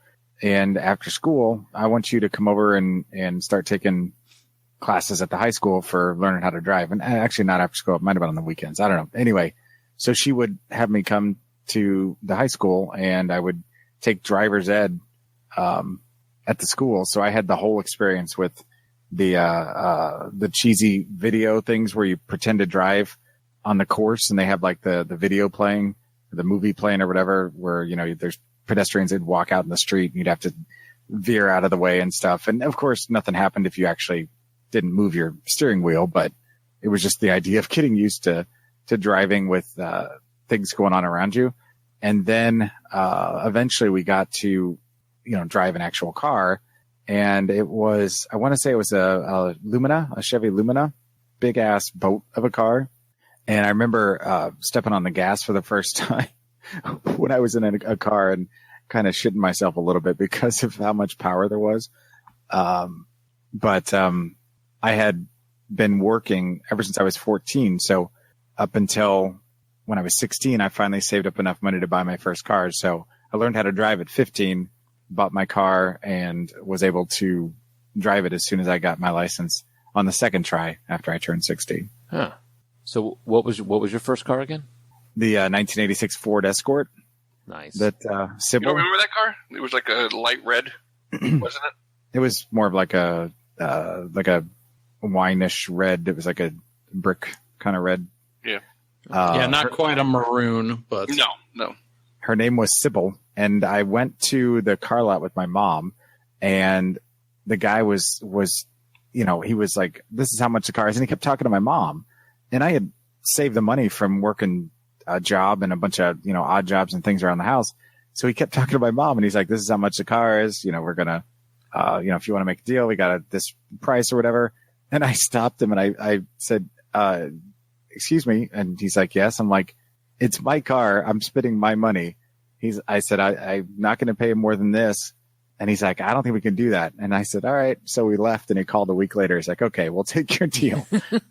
[SPEAKER 6] and after school, I want you to come over and start taking classes at the high school for learning how to drive. And actually not after school. It might have been on the weekends. I don't know. Anyway, so she would have me come to the high school and I would take driver's ed at the school. So I had the whole experience with the cheesy video things where you pretend to drive on the course and they have like the video playing, the movie playing or whatever, where, there's pedestrians that walk out in the street and you'd have to veer out of the way and stuff. And of course, nothing happened if you actually didn't move your steering wheel, but it was just the idea of getting used to driving with, things going on around you. And then, eventually we got to, drive an actual car. And it was, I want to say it was a Lumina, a Chevy Lumina, big ass boat of a car. And I remember stepping on the gas for the first time when I was in a car and kind of shitting myself a little bit because of how much power there was. But I had been working ever since I was 14. So up until when I was 16, I finally saved up enough money to buy my first car. So I learned how to drive at 15. Bought my car and was able to drive it as soon as I got my license on the second try after I turned 16.
[SPEAKER 4] Huh. So what was your first car again?
[SPEAKER 6] The 1986 Ford Escort.
[SPEAKER 4] Nice.
[SPEAKER 6] That
[SPEAKER 5] You don't remember that car? It was like a light red, wasn't it?
[SPEAKER 6] It was more of like a wine-ish red. It was like a brick kind of red.
[SPEAKER 5] Yeah.
[SPEAKER 7] Not quite a maroon, but
[SPEAKER 5] no.
[SPEAKER 6] Her name was Sybil. And I went to the car lot with my mom and the guy was, he was like, this is how much the car is. And he kept talking to my mom and I had saved the money from working a job and a bunch of, odd jobs and things around the house. So he kept talking to my mom and he's like, this is how much the car is. We're going to, if you want to make a deal, we got this price or whatever. And I stopped him and I said, excuse me. And he's like, yes. I'm like, it's my car. I'm spending my money. I said, I'm not going to pay him more than this. And he's like, I don't think we can do that. And I said, all right. So we left and he called a week later. He's like, okay, we'll take your deal.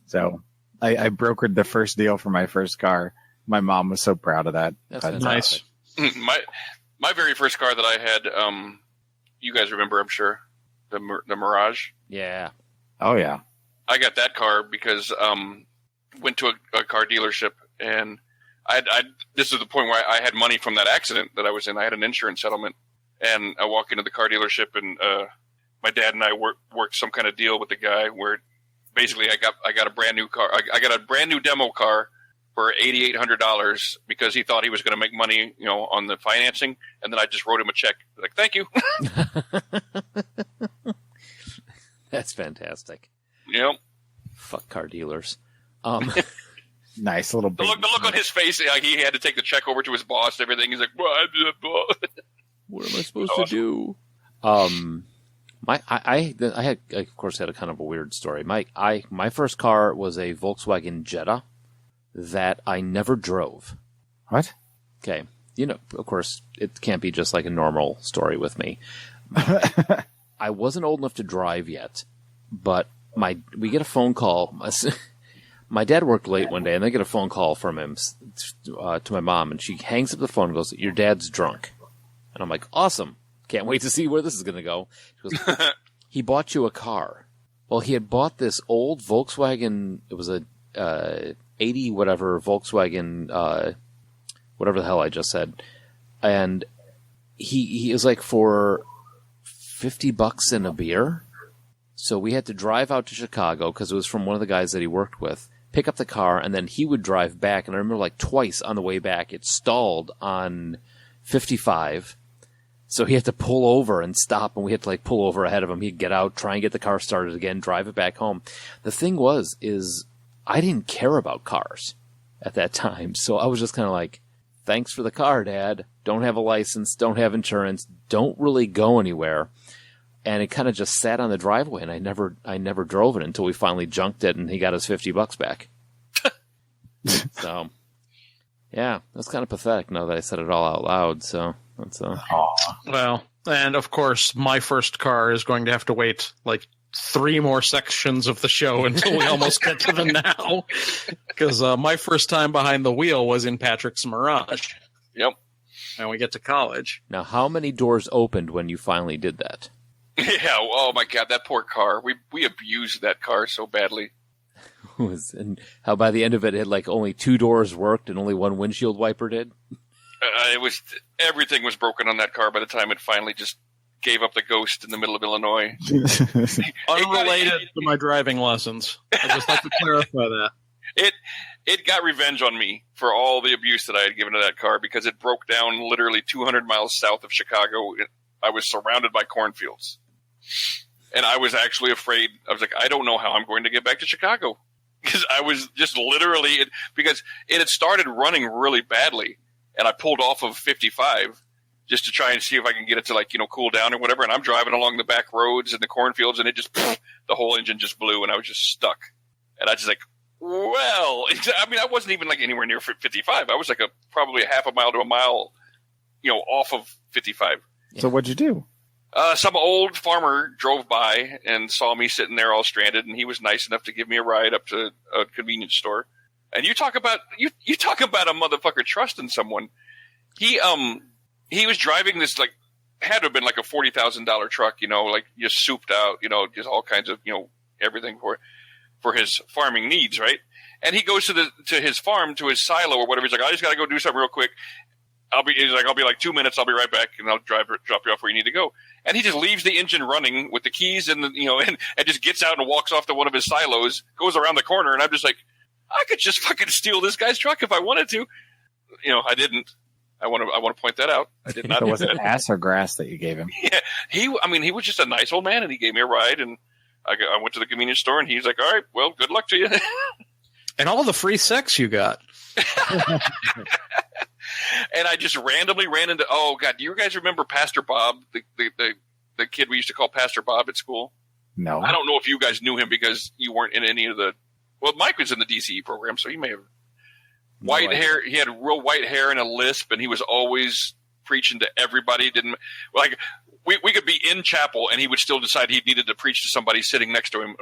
[SPEAKER 6] So I brokered the first deal for my first car. My mom was so proud of that.
[SPEAKER 4] That's
[SPEAKER 7] nice.
[SPEAKER 5] My very first car that I had, you guys remember, I'm sure, the Mirage.
[SPEAKER 4] Yeah.
[SPEAKER 6] Oh yeah.
[SPEAKER 5] I got that car because, went to a car dealership and this is the point where I had money from that accident that I was in. I had an insurance settlement, and I walk into the car dealership, and my dad and I worked some kind of deal with the guy where basically I got a brand new car. I got a brand new demo car for $8,800 because he thought he was going to make money, on the financing. And then I just wrote him a check. Like, thank you.
[SPEAKER 4] That's fantastic.
[SPEAKER 5] Yep.
[SPEAKER 4] Fuck car dealers.
[SPEAKER 6] Nice little.
[SPEAKER 5] The look on his face, he had to take the check over to his boss and everything. He's like, what
[SPEAKER 4] What am I supposed to do? I had, of course, had a kind of a weird story. My first car was a Volkswagen Jetta that I never drove.
[SPEAKER 6] What?
[SPEAKER 4] Okay. Of course, it can't be just like a normal story with me. I wasn't old enough to drive yet, but we get a phone call. My dad worked late one day, and I get a phone call from him to my mom, and she hangs up the phone and goes, "Your dad's drunk." And I'm like, awesome. Can't wait to see where this is going to go. She goes, he bought you a car. Well, he had bought this old Volkswagen. It was a 80 whatever Volkswagen, whatever the hell I just said. And he was like for $50 and a beer. So we had to drive out to Chicago because it was from one of the guys that he worked with, pick up the car, and then he would drive back. And I remember like twice on the way back, it stalled on 55. So he had to pull over and stop, and we had to like pull over ahead of him. He'd get out, try and get the car started again, drive it back home. The thing is I didn't care about cars at that time. So I was just kind of like, thanks for the car, Dad. Don't have a license, don't have insurance, don't really go anywhere. And it kind of just sat on the driveway, and I never drove it until we finally junked it, and he got his $50 back. So, yeah, that's kind of pathetic now that I said it all out loud. So that's
[SPEAKER 7] Well, and of course, my first car is going to have to wait like 3 more sections of the show until we almost get to the now, because my first time behind the wheel was in Patrick's Mirage.
[SPEAKER 5] Yep.
[SPEAKER 7] And we get to college.
[SPEAKER 4] Now, how many doors opened when you finally did that?
[SPEAKER 5] Yeah, oh my God, that poor car. We abused that car so badly.
[SPEAKER 4] And how by the end of it, it had like only 2 doors worked and only 1 windshield wiper did?
[SPEAKER 5] Everything was broken on that car by the time it finally just gave up the ghost in the middle of Illinois.
[SPEAKER 7] Unrelated to my driving lessons. I'd just like to clarify that.
[SPEAKER 5] It got revenge on me for all the abuse that I had given to that car because it broke down literally 200 miles south of Chicago. I was surrounded by cornfields. And I was actually afraid. I was like, I don't know how I'm going to get back to Chicago. Because I was just literally, because it had started running really badly. And I pulled off of 55 just to try and see if I can get it to cool down or whatever. And I'm driving along the back roads and the cornfields, and it just, the whole engine just blew, and I was just stuck. And I just I wasn't even anywhere near 55. I was probably a half a mile to a mile, off of 55.
[SPEAKER 6] So what'd you do?
[SPEAKER 5] Some old farmer drove by and saw me sitting there all stranded, and he was nice enough to give me a ride up to a convenience store. And you talk about you talk about a motherfucker trusting someone. He was driving this had to have been a $40,000 truck, just souped out, just all kinds of everything for his farming needs, right? And he goes to his farm, to his silo or whatever. He's like, I just got to go do something real quick. I'll be 2 minutes. I'll be right back, and I'll drop you off where you need to go. And he just leaves the engine running with the keys and and just gets out and walks off to one of his silos, goes around the corner, and I'm just like, I could just fucking steal this guy's truck if I wanted to. I didn't. I want to point that out. I did not.
[SPEAKER 6] Was it ass or grass that you gave him?
[SPEAKER 5] Yeah, he was just a nice old man, and he gave me a ride, and I went to the convenience store, and he's like, all right, well, good luck to you.
[SPEAKER 7] And all the free sex you got.
[SPEAKER 5] And I just randomly ran into, oh God, do you guys remember Pastor Bob, the kid we used to call Pastor Bob at school?
[SPEAKER 6] No.
[SPEAKER 5] I don't know if you guys knew him because you weren't in any of well, Mike was in the DCE program, so he may have. White hair, he had real white hair and a lisp, and he was always preaching to everybody. We could be in chapel, and he would still decide he needed to preach to somebody sitting next to him.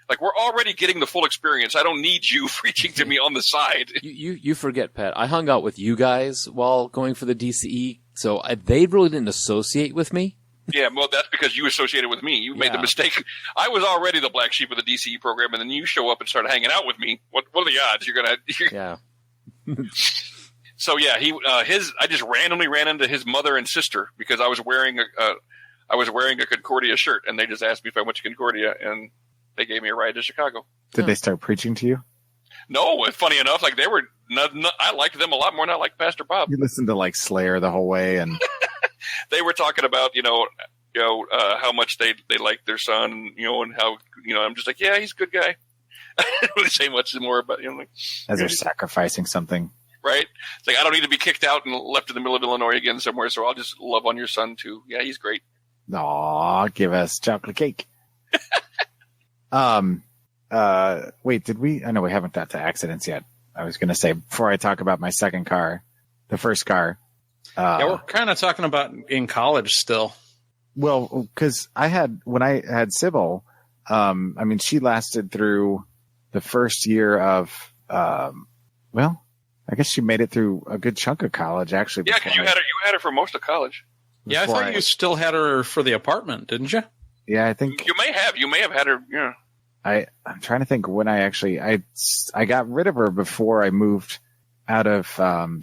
[SPEAKER 5] Like we're already getting the full experience. I don't need you preaching to me on the side.
[SPEAKER 4] You forget, Pat. I hung out with you guys while going for the DCE, so they really didn't associate with me.
[SPEAKER 5] Yeah, well, that's because you associated with me. You made the mistake. I was already the black sheep of the DCE program, and then you show up and start hanging out with me. What are the odds?
[SPEAKER 4] Yeah.
[SPEAKER 5] So yeah, I just randomly ran into his mother and sister because I was wearing a Concordia shirt, and they just asked me if I went to Concordia, and they gave me a ride to Chicago.
[SPEAKER 6] Did they start preaching to you?
[SPEAKER 5] No, funny enough, I liked them a lot more than I liked Pastor Bob.
[SPEAKER 6] You listened to like Slayer the whole way, and
[SPEAKER 5] They were talking about how much they like their son, and how I'm just like, yeah, he's a good guy. I didn't really say much more about like,
[SPEAKER 6] as they're sacrificing something.
[SPEAKER 5] right. It's like I don't need to be kicked out and left in the middle of Illinois again somewhere, so I'll just love on your son too. Yeah, he's great.
[SPEAKER 6] Aw, give us chocolate cake. Wait, did we? I know we haven't got to accidents yet. I was going to say before I talk about my second car, the first car.
[SPEAKER 7] Yeah, we're kind of talking about in college still.
[SPEAKER 6] Well, because when I had Sybil, she lasted through the first year of, I guess she made it through a good chunk of college, actually.
[SPEAKER 5] Yeah, because you had her for most of college.
[SPEAKER 7] Yeah, I thought you still had her for the apartment, didn't you?
[SPEAKER 6] Yeah, I think
[SPEAKER 5] you may have had her. Yeah,
[SPEAKER 6] I'm trying to think when I got rid of her before I moved out of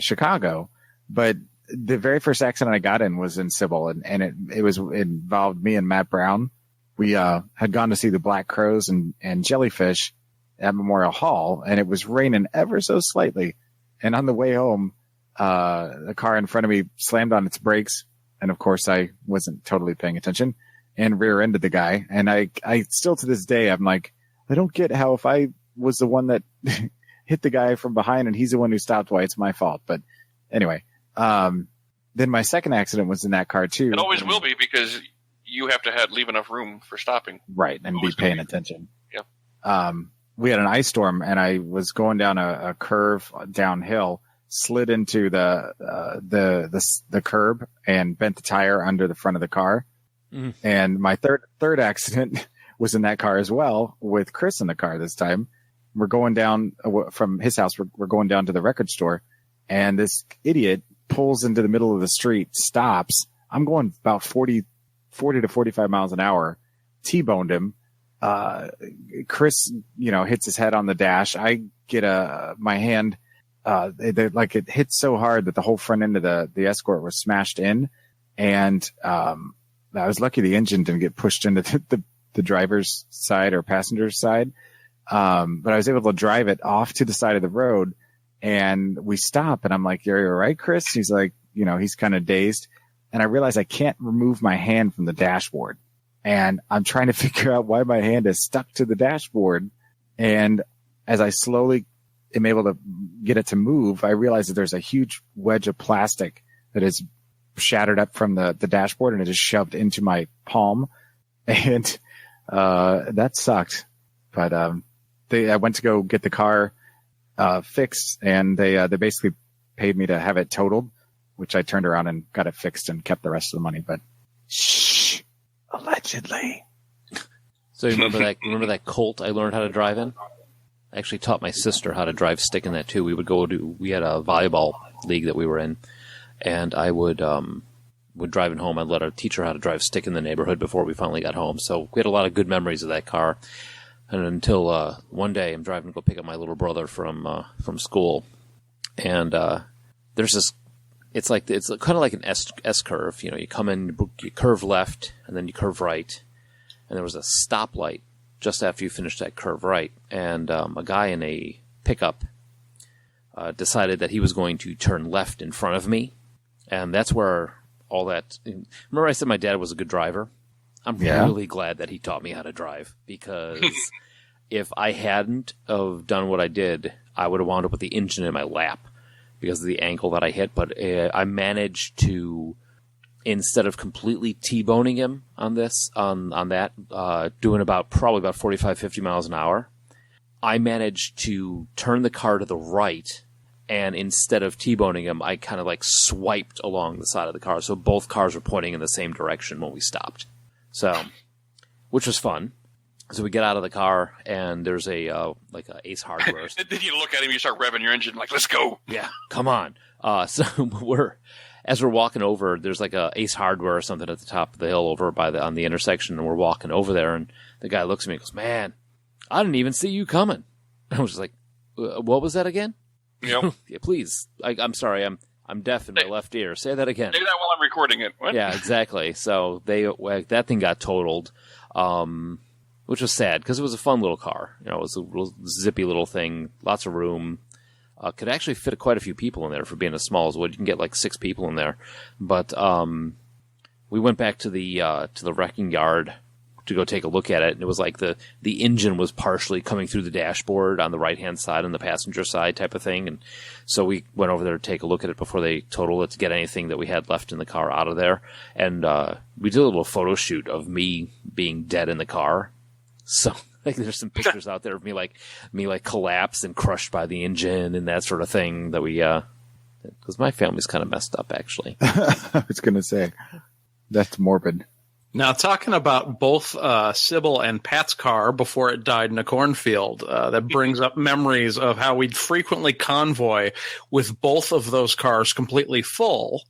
[SPEAKER 6] Chicago, but the very first accident I got in was in Sybil, and it involved me and Matt Brown. We had gone to see the Black Crows and Jellyfish at Memorial Hall, and it was raining ever so slightly. And on the way home, the car in front of me slammed on its brakes, and of course I wasn't totally paying attention and rear-ended the guy. And I still to this day, I'm like, I don't get how if I was the one that hit the guy from behind and he's the one who stopped, why it's my fault. But anyway, then my second accident was in that car too.
[SPEAKER 5] It always will be because you have to leave enough room for stopping.
[SPEAKER 6] Right. And be paying attention.
[SPEAKER 5] Yeah.
[SPEAKER 6] We had an ice storm and I was going down a curve downhill, slid into the curb and bent the tire under the front of the car. Mm. And my third accident was in that car as well, with Chris in the car this time. We're going down from his house. We're going down to the record store, and this idiot pulls into the middle of the street, stops. I'm going about 40 to 45 miles an hour, T-boned him. Chris, hits his head on the dash. I get my hand, it hit so hard that the whole front end of the Escort was smashed in. And, I was lucky the engine didn't get pushed into the driver's side or passenger's side. But I was able to drive it off to the side of the road, and we stop, and I'm like, "You're all right, Chris?" He's like, he's kind of dazed. And I realize I can't remove my hand from the dashboard, and I'm trying to figure out why my hand is stuck to the dashboard. And as I slowly am able to get it to move, I realize that there's a huge wedge of plastic that is shattered up from the dashboard, and it is shoved into my palm. And that sucked. But I went to go get the car fixed, and they basically paid me to have it totaled, which I turned around and got it fixed and kept the rest of the money. But shh, allegedly.
[SPEAKER 4] So you remember that Colt I learned how to drive in? I actually taught my sister how to drive stick in that too. We had a volleyball league that we were in, and I would driving home. I'd let her teach her how to drive stick in the neighborhood before we finally got home. So we had a lot of good memories of that car. And until one day, I'm driving to go pick up my little brother from school, and there's this. It's kind of like an S curve. You come in, you curve left, and then you curve right, and there was a stoplight just after you finish that curve right, and a guy in a pickup decided that he was going to turn left in front of me, and that's where all that. Remember, I said my dad was a good driver. I'm really glad that he taught me how to drive, because if I hadn't have done what I did, I would have wound up with the engine in my lap because of the angle that I hit. But I managed to, instead of completely T-boning him on that, doing probably about 45, 50 miles an hour, I managed to turn the car to the right, and instead of T-boning him, I kind of swiped along the side of the car. So both cars were pointing in the same direction when we stopped. So, which was fun. So we get out of the car, and there's a Ace Hardware.
[SPEAKER 5] Then you look at him, you start revving your engine, let's go.
[SPEAKER 4] Yeah, come on. So as we're walking over, there's a Ace Hardware or something at the top of the hill over on the intersection, and we're walking over there, and the guy looks at me and goes, "Man, I didn't even see you coming." I was just like, "What was that again?"
[SPEAKER 5] Yep.
[SPEAKER 4] Yeah, please. I'm sorry. I'm deaf in my left ear. Say that again.
[SPEAKER 5] Say that while I'm recording it. What?
[SPEAKER 4] Yeah, exactly. So that thing got totaled, which was sad because it was a fun little car. It was a little zippy little thing, lots of room. could actually fit quite a few people in there for being as small as wood. You can get like 6 people in there. But we went back to the wrecking yard to go take a look at it, and it was like the engine was partially coming through the dashboard on the right-hand side and the passenger side type of thing. And so we went over there to take a look at it before they totaled it to get anything that we had left in the car out of there. And we did a little photo shoot of me being dead in the car. So like there's some pictures out there of me like collapsed and crushed by the engine and that sort of thing that we because my family's kind of messed up actually.
[SPEAKER 6] I was going to say, that's morbid.
[SPEAKER 7] Now, talking about both Sybil and Pat's car before it died in a cornfield, that brings up memories of how we'd frequently convoy with both of those cars completely full.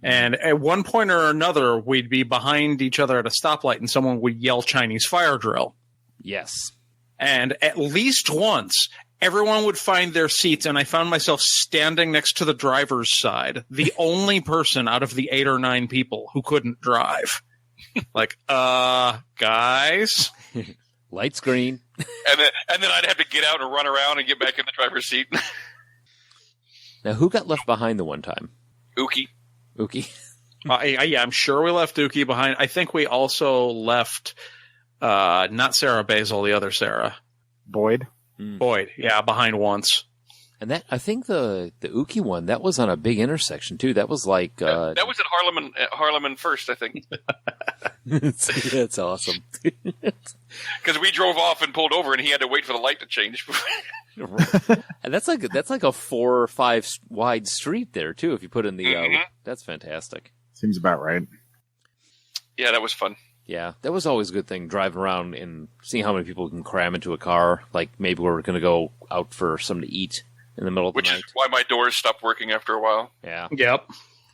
[SPEAKER 7] And at one point or another, we'd be behind each other at a stoplight and someone would yell Chinese fire drill.
[SPEAKER 4] Yes.
[SPEAKER 7] And at least once, everyone would find their seats, and I found myself standing next to the driver's side, the only person out of the 8 or 9 people who couldn't drive. Like, guys?
[SPEAKER 4] Lights green.
[SPEAKER 5] And then I'd have to get out and run around and get back in the driver's seat.
[SPEAKER 4] Now, who got left behind the one time?
[SPEAKER 5] Ookie.
[SPEAKER 7] Yeah, I'm sure we left Dookie behind. I think we also left, not Sarah Basil, the other Sarah.
[SPEAKER 6] Boyd,
[SPEAKER 7] yeah, behind once.
[SPEAKER 4] And that, I think the Uki one, that was on a big intersection too. That was like
[SPEAKER 5] that was at Harlem and First, I think.
[SPEAKER 4] That's awesome.
[SPEAKER 5] Because we drove off and pulled over, and he had to wait for the light to change.
[SPEAKER 4] And that's like a 4 or 5 wide street there too. If you put in the, that's fantastic.
[SPEAKER 6] seems about right.
[SPEAKER 5] Yeah, that was fun.
[SPEAKER 4] Yeah, that was always a good thing, driving around and seeing how many people can cram into a car. Like maybe we're going to go out for something to eat in the middle of the night.
[SPEAKER 5] Which is why my doors stopped working after a while.
[SPEAKER 4] Yeah.
[SPEAKER 7] Yep.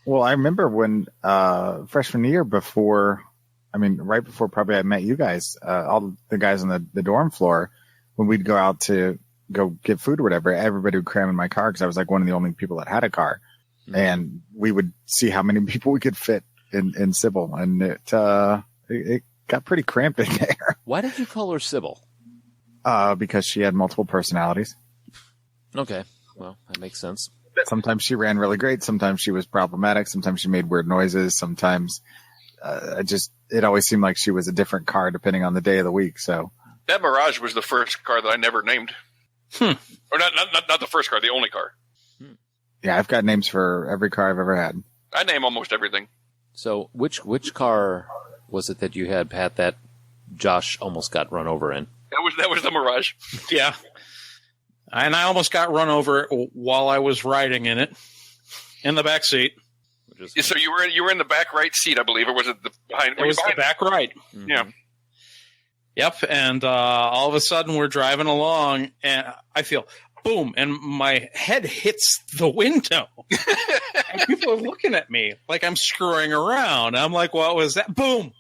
[SPEAKER 6] Well, I remember when freshman year right before probably I met you guys, all the guys on the dorm floor, when we'd go out to go get food or whatever, everybody would cram in my car because I was like one of the only people that had a car. Mm-hmm. And we would see how many people we could fit in Sybil. And it got pretty cramped in there.
[SPEAKER 4] Why did you call her Sybil?
[SPEAKER 6] Because she had multiple personalities.
[SPEAKER 4] Okay. Well, that makes sense.
[SPEAKER 6] Sometimes she ran really great. Sometimes she was problematic. Sometimes she made weird noises. Sometimes it always seemed like she was a different car depending on the day of the week. So
[SPEAKER 5] that Mirage was the first car that I never named. Or not the first car, the only car.
[SPEAKER 6] Yeah, I've got names for every car I've ever had.
[SPEAKER 5] I name almost everything.
[SPEAKER 4] So which car was it that you had, Pat, that Josh almost got run over in?
[SPEAKER 5] That was the Mirage.
[SPEAKER 7] Yeah. And I almost got run over while I was riding in it, in the back seat.
[SPEAKER 5] So you were in the back right seat, I believe, or was it the behind?
[SPEAKER 7] It was the back right.
[SPEAKER 5] Mm-hmm. Yeah.
[SPEAKER 7] Yep. And all of a sudden we're driving along, and I feel boom, and my head hits the window. And people are looking at me like I'm screwing around. I'm like, what was that? Boom.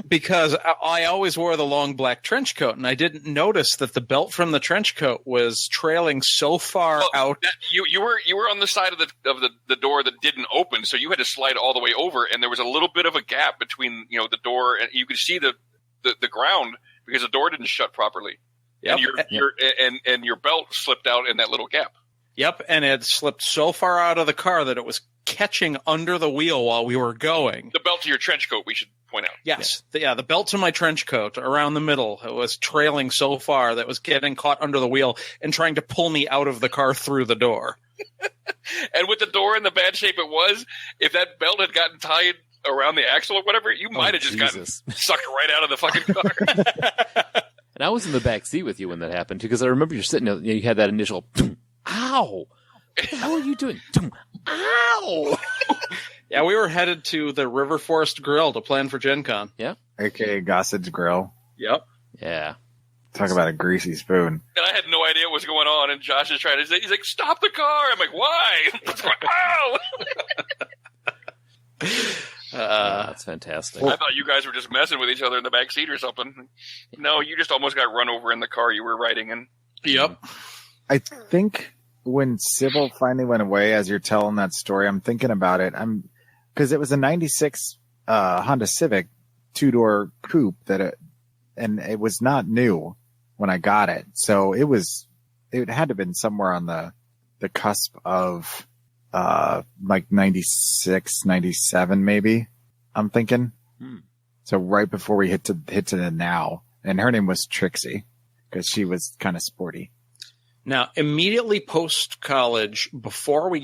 [SPEAKER 7] Because I always wore the long black trench coat, and I didn't notice that the belt from the trench coat was trailing so far out.
[SPEAKER 5] You were on the side of the door that didn't open, so you had to slide all the way over, and there was a little bit of a gap between the door, and you could see the ground because the door didn't shut properly. Yep. And your belt slipped out in that little gap.
[SPEAKER 7] Yep, and it slipped so far out of the car that it was catching under the wheel while we were going.
[SPEAKER 5] The belt to your trench coat, we should point out.
[SPEAKER 7] Yes. The belt to my trench coat around the middle, it was trailing so far that it was getting caught under the wheel and trying to pull me out of the car through the door.
[SPEAKER 5] And with the door in the bad shape it was, if that belt had gotten tied around the axle or whatever, you might have just gotten sucked right out of the fucking car.
[SPEAKER 4] And I was in the back seat with you when that happened, too, because I remember you're sitting there, you had that initial, ow! What the hell are you doing? Ow!
[SPEAKER 7] Yeah, we were headed to the River Forest Grill to plan for Gen Con.
[SPEAKER 4] Yeah.
[SPEAKER 6] AKA Gossage Grill.
[SPEAKER 7] Yep.
[SPEAKER 4] Yeah.
[SPEAKER 6] Talk about a greasy spoon.
[SPEAKER 5] And I had no idea what was going on, and Josh is trying to say, he's like, stop the car! I'm like, why? Ow!
[SPEAKER 4] That's fantastic.
[SPEAKER 5] I thought you guys were just messing with each other in the back seat or something. No, you just almost got run over in the car you were riding in.
[SPEAKER 7] Yep.
[SPEAKER 6] I think when Sybil finally went away, as you're telling that story, I'm thinking about it. Because it was a 96 Honda Civic 2-door coupe and it was not new when I got it. So it was it had to have been somewhere on the cusp of like 96, 97 maybe, I'm thinking. So right before we hit to the now. And her name was Trixie because she was kind of sporty.
[SPEAKER 7] Now, immediately post-college, before I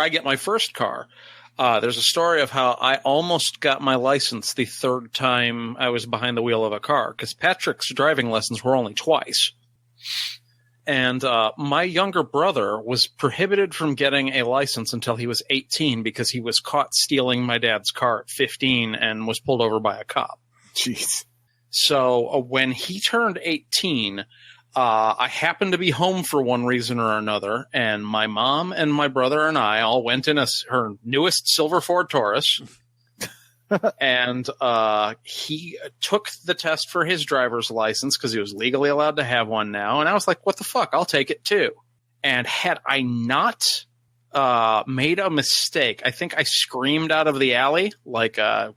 [SPEAKER 7] get my first car, there's a story of how I almost got my license the third time I was behind the wheel of a car, because Patrick's driving lessons were only twice. And my younger brother was prohibited from getting a license until he was 18 because he was caught stealing my dad's car at 15 and was pulled over by a cop.
[SPEAKER 6] Jeez.
[SPEAKER 7] So when he turned 18, I happened to be home for one reason or another, and my mom and my brother and I all went in her newest silver Ford Taurus, and he took the test for his driver's license because he was legally allowed to have one now, and I was like, what the fuck, I'll take it too. And had I not made a mistake, I think I screamed out of the alley, like I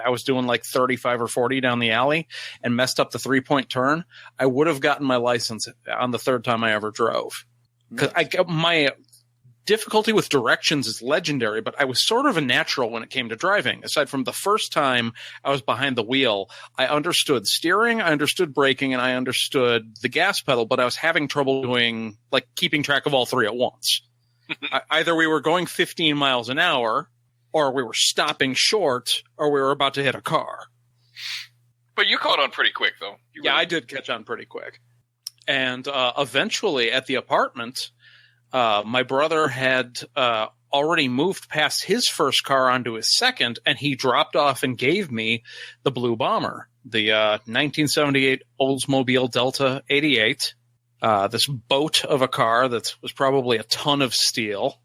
[SPEAKER 7] was doing like 35 or 40 down the alley and messed up the 3-point turn, I would have gotten my license on the third time I ever drove. Because my difficulty with directions is legendary, but I was sort of a natural when it came to driving. Aside from the first time I was behind the wheel, I understood steering, I understood braking, and I understood the gas pedal, but I was having trouble keeping track of all three at once. Either we were going 15 miles an hour, or we were stopping short, or we were about to hit a car.
[SPEAKER 5] But you caught on pretty quick, though.
[SPEAKER 7] I did catch on pretty quick. And eventually, at the apartment, my brother had already moved past his first car onto his second, and he dropped off and gave me the Blue Bomber, the 1978 Oldsmobile Delta 88. This boat of a car that was probably a ton of steel.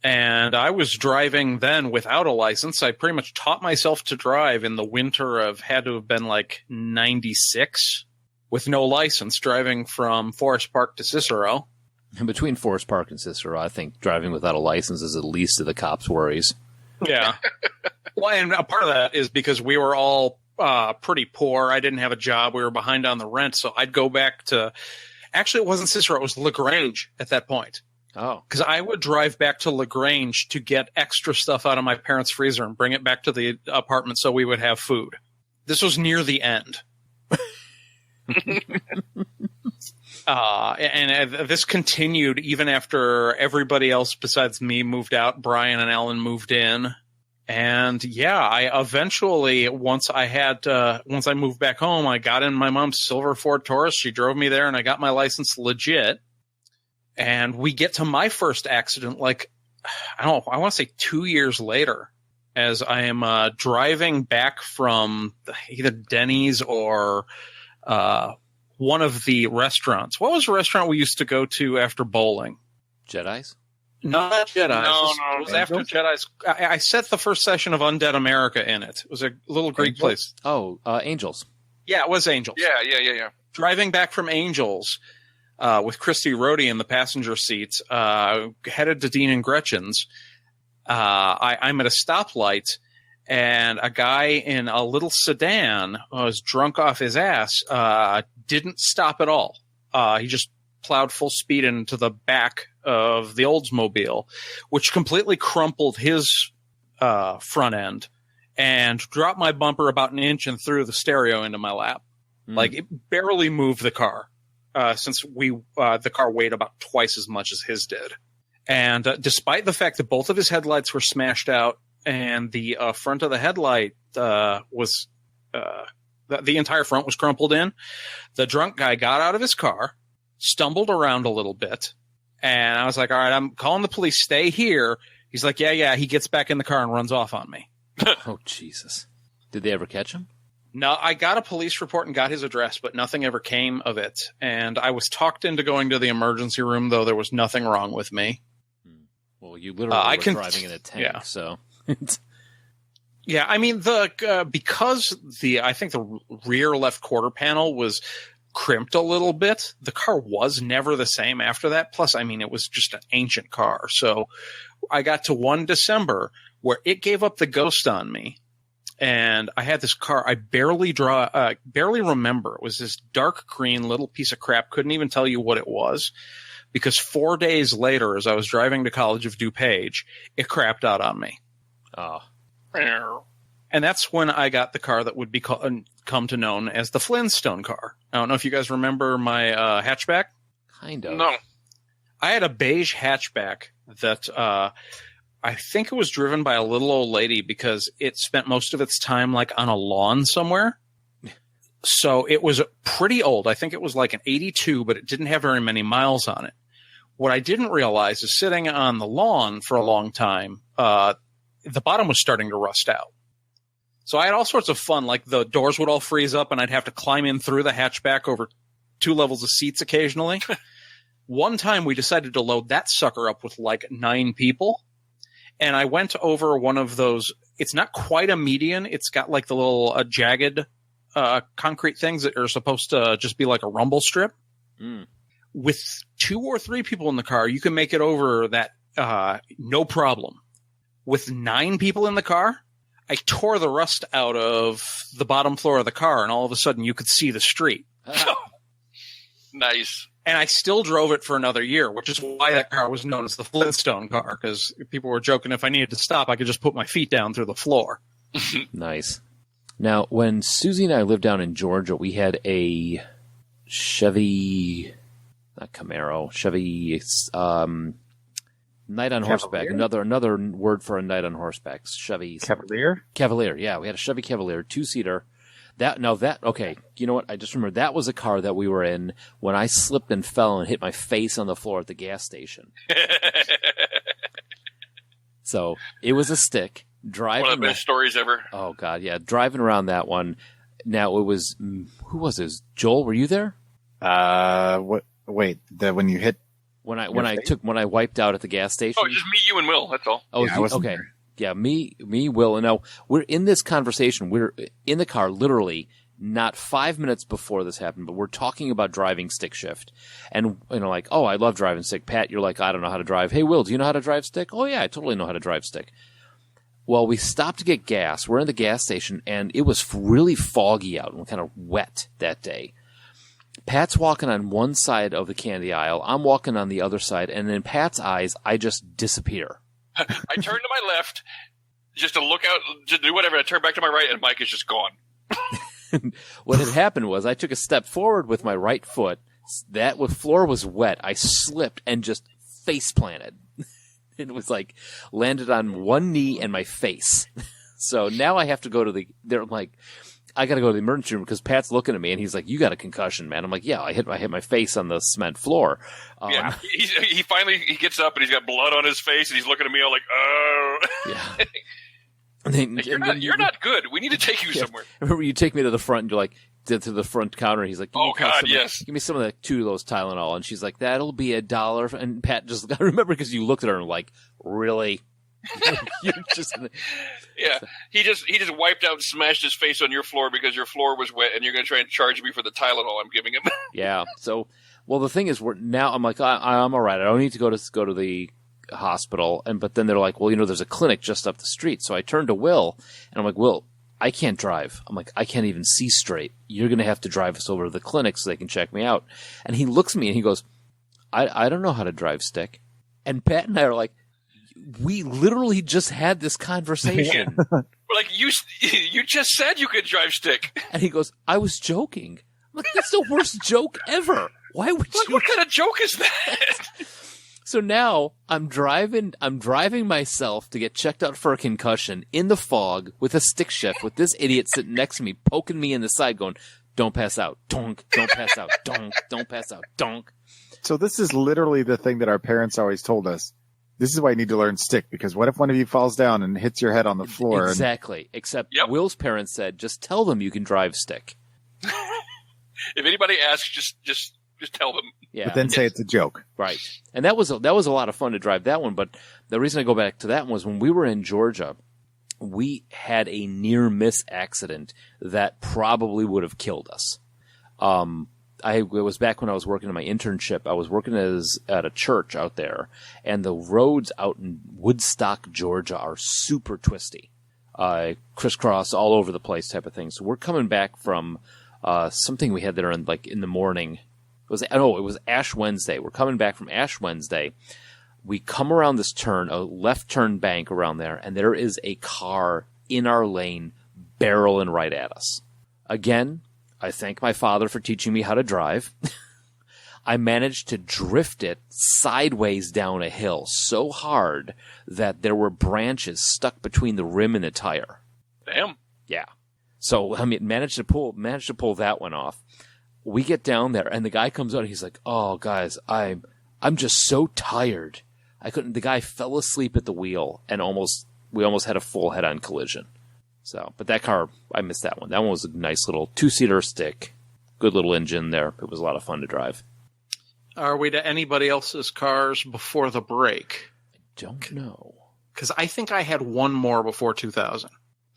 [SPEAKER 7] And I was driving then without a license. I pretty much taught myself to drive in the winter of, had to have been like 96, with no license, driving from Forest Park to Cicero.
[SPEAKER 4] And between Forest Park and Cicero, I think driving without a license is the least of the cops' worries.
[SPEAKER 7] Yeah. Well, and a part of that is because we were all pretty poor. I didn't have a job. We were behind on the rent. So I'd go back to... Actually, it wasn't Cicero. It was LaGrange at that point.
[SPEAKER 4] Oh.
[SPEAKER 7] Because I would drive back to LaGrange to get extra stuff out of my parents' freezer and bring it back to the apartment so we would have food. This was near the end. And this continued even after everybody else besides me moved out. Brian and Ellen moved in. And yeah, I eventually, once I moved back home, I got in my mom's silver Ford Taurus. She drove me there and I got my license legit. And we get to my first accident, I want to say 2 years later, as I am driving back from either Denny's or one of the restaurants. What was the restaurant we used to go to after bowling?
[SPEAKER 4] Jedi's?
[SPEAKER 7] Not Jedi's.
[SPEAKER 5] No,
[SPEAKER 7] It was after Jedi's. I set the first session of Undead America in it. It was a little Greek place.
[SPEAKER 4] Oh, Angels.
[SPEAKER 7] Yeah, it was Angels.
[SPEAKER 5] Yeah.
[SPEAKER 7] Driving back from Angels with Christy Rohde in the passenger seat, headed to Dean and Gretchen's. I'm at a stoplight, and a guy in a little sedan was drunk off his ass, didn't stop at all. He just plowed full speed into the back of the Oldsmobile, which completely crumpled his front end and dropped my bumper about an inch and threw the stereo into my lap. It barely moved the car, since the car weighed about twice as much as his did. And despite the fact that both of his headlights were smashed out and the front of the headlight was the entire front was crumpled in, the drunk guy got out of his car, stumbled around a little bit, and I was like, all right, I'm calling the police, stay here. He's like, yeah. He gets back in the car and runs off on me.
[SPEAKER 4] Oh, Jesus. Did they ever catch him?
[SPEAKER 7] No, I got a police report and got his address, but nothing ever came of it. And I was talked into going to the emergency room, though there was nothing wrong with me.
[SPEAKER 4] Well, you literally were driving in a tank, so...
[SPEAKER 7] Yeah, I mean, because I think the rear left quarter panel was crimped a little bit, the car was never the same after that. Plus, I mean, it was just an ancient car. So I got to one December where it gave up the ghost on me. And I had this car. I barely remember. It was this dark green little piece of crap. Couldn't even tell you what it was, because 4 days later, as I was driving to College of DuPage, it crapped out on me.
[SPEAKER 4] Oh.
[SPEAKER 7] And that's when I got the car that would be come to known as the Flintstone car. I don't know if you guys remember my hatchback.
[SPEAKER 4] Kind of.
[SPEAKER 5] No.
[SPEAKER 7] I had a beige hatchback that I think it was driven by a little old lady because it spent most of its time like on a lawn somewhere. So it was pretty old. I think it was like an 82, but it didn't have very many miles on it. What I didn't realize is sitting on the lawn for a long time, the bottom was starting to rust out. So I had all sorts of fun. Like the doors would all freeze up and I'd have to climb in through the hatchback over 2 levels of seats occasionally. One time we decided to load that sucker up with like 9 people. And I went over one of those. It's not quite a median. It's got like the little jagged concrete things that are supposed to just be like a rumble strip.
[SPEAKER 4] Mm.
[SPEAKER 7] With 2 or 3 people in the car, you can make it over that no problem. With 9 people in the car, I tore the rust out of the bottom floor of the car, and all of a sudden you could see the street.
[SPEAKER 5] Nice.
[SPEAKER 7] And I still drove it for another year, which is why that car was known as the Flintstone car, because people were joking if I needed to stop, I could just put my feet down through the floor.
[SPEAKER 4] Nice. Now, when Susie and I lived down in Georgia, we had a Chevy, not Camaro, Chevy Knight on horseback. Another word for a knight on horseback. Chevy
[SPEAKER 6] Cavalier?
[SPEAKER 4] Cavalier, yeah. We had a Chevy Cavalier, 2-seater. Okay, you know what? I just remember that was a car that we were in when I slipped and fell and hit my face on the floor at the gas station. So it was a stick. Driving
[SPEAKER 5] one of the best stories ever.
[SPEAKER 4] Oh, God, yeah. Driving around that one. Now, it was, who was it? Joel, were you there?
[SPEAKER 6] Wait, when you hit.
[SPEAKER 4] When I wiped out at the gas station?
[SPEAKER 5] Oh, just me, you, and Will. That's all.
[SPEAKER 4] Oh,
[SPEAKER 6] Yeah, I wasn't
[SPEAKER 4] okay.
[SPEAKER 6] there.
[SPEAKER 4] Yeah, me, Will, and now we're in this conversation. We're in the car, literally not 5 minutes before this happened, but we're talking about driving stick shift, and like, oh, I love driving stick. Pat, you're like, I don't know how to drive. Hey, Will, do you know how to drive stick? Oh yeah, I totally know how to drive stick. Well, we stopped to get gas. We're in the gas station, and it was really foggy out and kind of wet that day. Pat's walking on one side of the candy aisle. I'm walking on the other side, and in Pat's eyes, I just disappear.
[SPEAKER 5] I turned to my left just to look out, just do whatever. I turned back to my right, and Mike is just gone.
[SPEAKER 4] What had happened was I took a step forward with my right foot. The floor was wet. I slipped and just face planted. It was like landed on one knee and my face. So now I have to go to they're like, I got to go to the emergency room because Pat's looking at me and he's like, "You got a concussion, man." I'm like, "Yeah, I hit my face on the cement floor."
[SPEAKER 5] Yeah, he finally gets up and he's got blood on his face and he's looking at me all like, "Oh."
[SPEAKER 4] Yeah.
[SPEAKER 5] You're not good. We need to take you somewhere.
[SPEAKER 4] Remember, you take me to the front and you're like, to the front counter. And he's like,
[SPEAKER 5] "Oh God, yes.
[SPEAKER 4] Give me some of the 2 of those Tylenol." And she's like, "That'll be $1." And Pat just, I remember because you looked at her and like, "Really?" You're just,
[SPEAKER 5] yeah. He just wiped out and smashed his face on your floor because your floor was wet, and you're going to try and charge me for the Tylenol I'm giving him.
[SPEAKER 4] Yeah. So, well, the thing is, I'm like, I'm all right. I don't need to go to the hospital. But then they're like, well, there's a clinic just up the street. So I turned to Will, and I'm like, Will, I can't drive. I'm like, I can't even see straight. You're going to have to drive us over to the clinic so they can check me out. And he looks at me and he goes, I don't know how to drive stick. And Pat and I are like, we literally just had this conversation.
[SPEAKER 5] We're like, you just said you could drive stick.
[SPEAKER 4] And he goes, I was joking. I'm like, that's the worst joke ever. Why would you?
[SPEAKER 5] What kind of joke is that?
[SPEAKER 4] So now I'm driving myself to get checked out for a concussion in the fog with a stick shift with this idiot sitting next to me, poking me in the side going, "Don't pass out. Donk. Don't pass out. Donk. Don't pass out. Donk."
[SPEAKER 6] So this is literally the thing that our parents always told us. This is why you need to learn stick, because what if one of you falls down and hits your head on the floor?
[SPEAKER 4] Exactly. Except
[SPEAKER 5] Yep.
[SPEAKER 4] Will's parents said, just tell them you can drive stick.
[SPEAKER 5] If anybody asks, just tell them.
[SPEAKER 4] Yeah.
[SPEAKER 6] But then say it's a joke.
[SPEAKER 4] Right. And that was a lot of fun to drive that one. But the reason I go back to that one was when we were in Georgia, we had a near miss accident that probably would have killed us. It was back when I was working in my internship. I was working at a church out there, and the roads out in Woodstock, Georgia, are super twisty. crisscross all over the place type of thing. So we're coming back from something we had there in the morning. It was Ash Wednesday. We're coming back from Ash Wednesday. We come around this turn, a left turn bank around there, and there is a car in our lane barreling right at us. Again, I thank my father for teaching me how to drive. I managed to drift it sideways down a hill so hard that there were branches stuck between the rim and the tire.
[SPEAKER 5] Damn.
[SPEAKER 4] Yeah. So I mean, managed to pull that one off. We get down there, and the guy comes out, and he's like, "Oh, guys, I'm just so tired. I couldn't." The guy fell asleep at the wheel, and we almost had a full head-on collision. So, but that car, I missed that one. That one was a nice little 2-seater stick, good little engine there. It was a lot of fun to drive.
[SPEAKER 7] Are we to anybody else's cars before the break?
[SPEAKER 4] I don't know.
[SPEAKER 7] Because I think I had one more before 2000.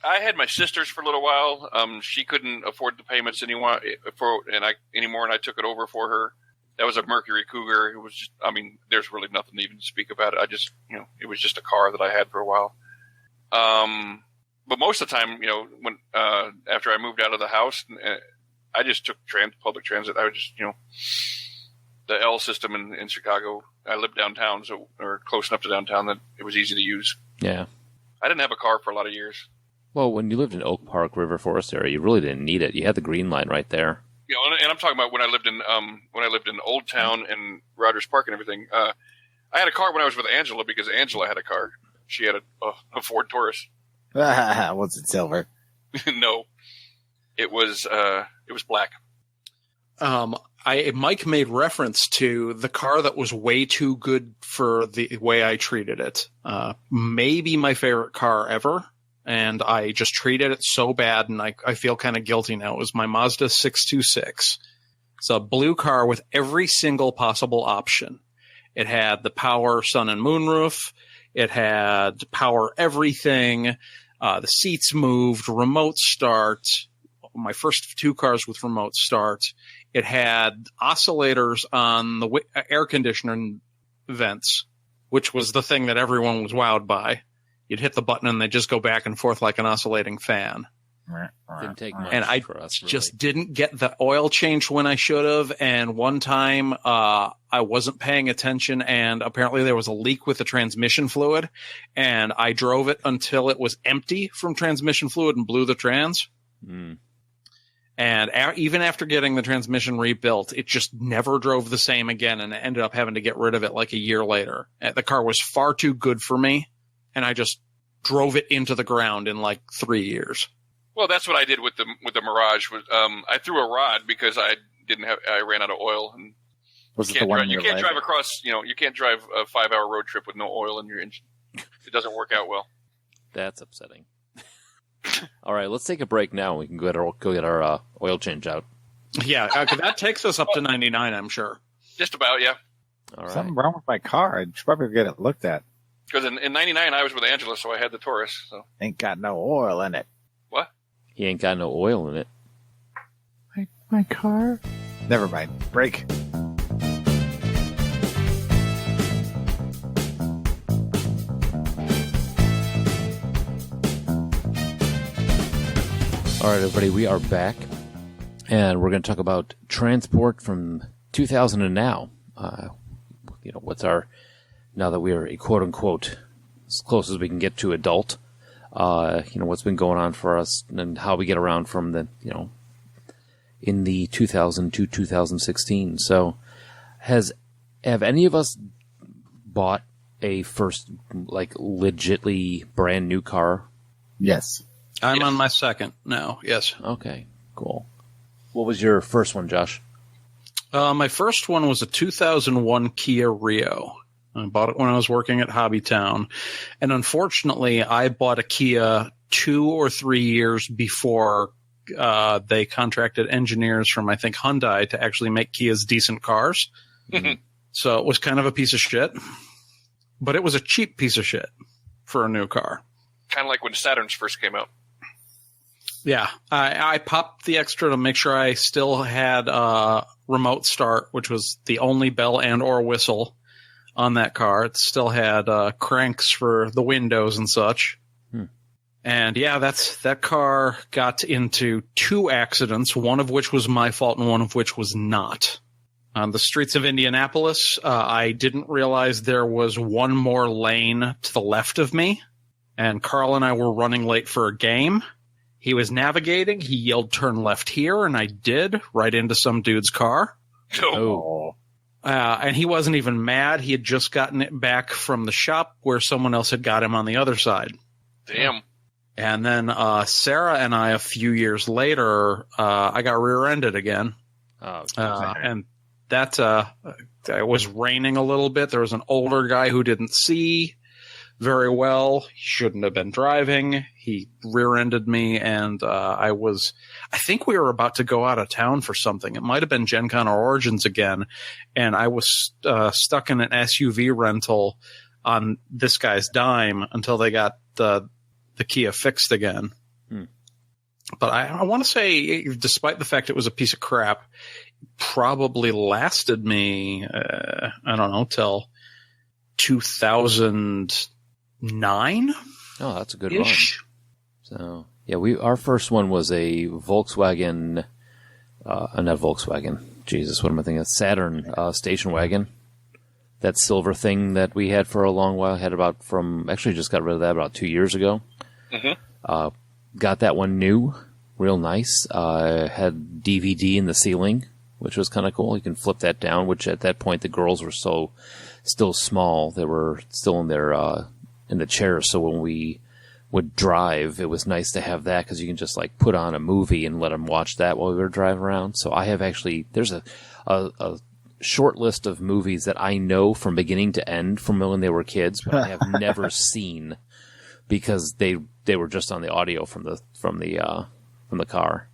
[SPEAKER 5] I had my sister's for a little while. She couldn't afford the payments anymore, and I took it over for her. That was a Mercury Cougar. It was just, I mean, there's really nothing to even speak about it. I just, it was just a car that I had for a while. But most of the time, when after I moved out of the house, I just took public transit. I would just, the L system in Chicago. I lived downtown, or close enough to downtown that it was easy to use.
[SPEAKER 4] Yeah.
[SPEAKER 5] I didn't have a car for a lot of years.
[SPEAKER 4] Well, when you lived in Oak Park, River Forest area, you really didn't need it. You had the Green Line right there.
[SPEAKER 5] And I'm talking about when I lived in Old Town and Rogers Park and everything. I had a car when I was with Angela because Angela had a car. She had a Ford Taurus.
[SPEAKER 6] Was it silver?
[SPEAKER 5] No, it was black.
[SPEAKER 7] Mike made reference to the car that was way too good for the way I treated it. Maybe my favorite car ever, and I just treated it so bad, and I feel kind of guilty now. It was my Mazda 626. It's a blue car with every single possible option. It had the power sun and moon roof. It had power everything. The seats moved, remote start. My first 2 cars with remote start. It had oscillators on the air conditioning vents, which was the thing that everyone was wowed by. You'd hit the button and they'd just go back and forth like an oscillating fan.
[SPEAKER 4] Didn't take much
[SPEAKER 7] and I
[SPEAKER 4] for us,
[SPEAKER 7] just didn't get the oil change when I should have. And one time I wasn't paying attention, and apparently there was a leak with the transmission fluid, and I drove it until it was empty from transmission fluid and blew the trans.
[SPEAKER 4] Mm.
[SPEAKER 7] And even after getting the transmission rebuilt, it just never drove the same again, and I ended up having to get rid of it like a year later. The car was far too good for me, and I just drove it into the ground in like 3 years.
[SPEAKER 5] Well, that's what I did with the Mirage. Was I threw a rod because I ran out of oil, and you can't drive across. You can't drive a 5-hour road trip with no oil in your engine. It doesn't work out well.
[SPEAKER 4] That's upsetting. All right, let's take a break now. We can go get our oil change out.
[SPEAKER 7] Yeah, that takes us up to 99, I'm sure.
[SPEAKER 5] Just about, yeah.
[SPEAKER 4] All right.
[SPEAKER 6] Something wrong with my car. I should probably get it looked at.
[SPEAKER 5] Because in 99, I was with Angela, so I had the Taurus. So.
[SPEAKER 6] Ain't got no oil in it.
[SPEAKER 5] What?
[SPEAKER 4] He ain't got no oil in it.
[SPEAKER 6] My car? Never mind. Break.
[SPEAKER 4] All right, everybody, we are back, and we're going to talk about transport from 2000 and now. What's our, now that we are a quote-unquote as close as we can get to adult, what's been going on for us and how we get around from the, in the 2000 to 2016. So have any of us bought a first, legitly brand new car?
[SPEAKER 6] Yes.
[SPEAKER 7] I'm on my second now, yes.
[SPEAKER 4] Okay, cool. What was your first one, Josh?
[SPEAKER 7] My first one was a 2001 Kia Rio. I bought it when I was working at Hobbytown. And unfortunately, I bought a Kia 2 or 3 years before they contracted engineers from, I think, Hyundai to actually make Kias decent cars. Mm-hmm. So it was kind of a piece of shit. But it was a cheap piece of shit for a new car.
[SPEAKER 5] Kind of like when Saturns first came out.
[SPEAKER 7] Yeah, I popped the extra to make sure I still had remote start, which was the only bell and or whistle on that car. It still had cranks for the windows and such. And yeah, that car got into 2 accidents, one of which was my fault and one of which was not. On the streets of Indianapolis, I didn't realize there was one more lane to the left of me, and Carl and I were running late for a game. He was navigating, he yelled turn left here, and I did, right into some dude's car.
[SPEAKER 5] Oh.
[SPEAKER 7] And he wasn't even mad. He had just gotten it back from the shop where someone else had got him on the other side.
[SPEAKER 5] Damn.
[SPEAKER 7] And then Sarah and I, a few years later, I got rear-ended again.
[SPEAKER 4] Oh,
[SPEAKER 7] And that it was raining a little bit. There was an older guy who didn't see very well. He shouldn't have been driving. He rear-ended me, and I think we were about to go out of town for something. It might have been Gen Con or Origins again, and I was stuck in an SUV rental on this guy's dime until they got the Kia fixed again. But I want to say, despite the fact it was a piece of crap, it probably lasted me, I don't know, till 2009.
[SPEAKER 4] Oh, that's a good run. So, yeah, our first one was a Volkswagen, not Volkswagen, Jesus, what am I thinking? Saturn station wagon. That silver thing that we had for a long while, actually just got rid of that about 2 years ago.
[SPEAKER 5] Mm-hmm.
[SPEAKER 4] Got that one new, real nice. Had DVD in the ceiling, which was kind of cool. You can flip that down, which at that point the girls were still small. They were still in their in the chairs. So when we would drive, it was nice to have that because you can just like put on a movie and let them watch that while we were driving around. So I have actually, there's a short list of movies that I know from beginning to end from when they were kids, but I have never seen because they were just on the audio from the car.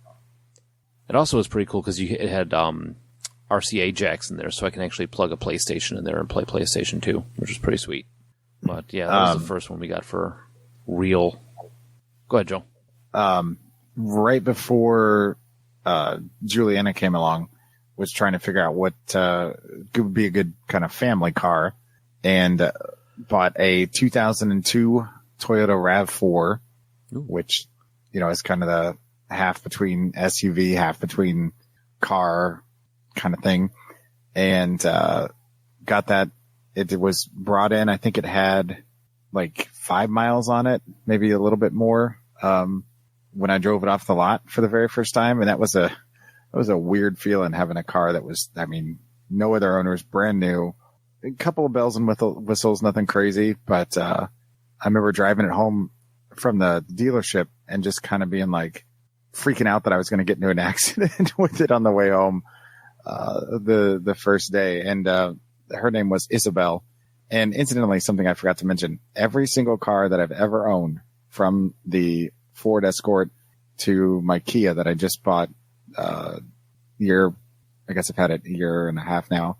[SPEAKER 4] It also was pretty cool because it had RCA jacks in there, so I can actually plug a PlayStation in there and play PlayStation 2, which was pretty sweet. But yeah, that was the first one we got for real. Go ahead, Joe.
[SPEAKER 6] Right before Juliana came along, was trying to figure out what would be a good kind of family car, and bought a 2002 Toyota RAV4, which, is kind of the half between SUV, half between car kind of thing. And got that. It was brought in. I think it had like 5 miles on it, maybe a little bit more, when I drove it off the lot for the very first time. And that was a weird feeling, having a car that was, no other owners, brand new, a couple of bells and whistles, nothing crazy. But I remember driving it home from the dealership and just kind of being like freaking out that I was going to get into an accident with it on the way home the first day. And her name was Isabel. And incidentally, something I forgot to mention, every single car that I've ever owned, from the Ford Escort to my Kia that I just bought I guess I've had it a year and a half now.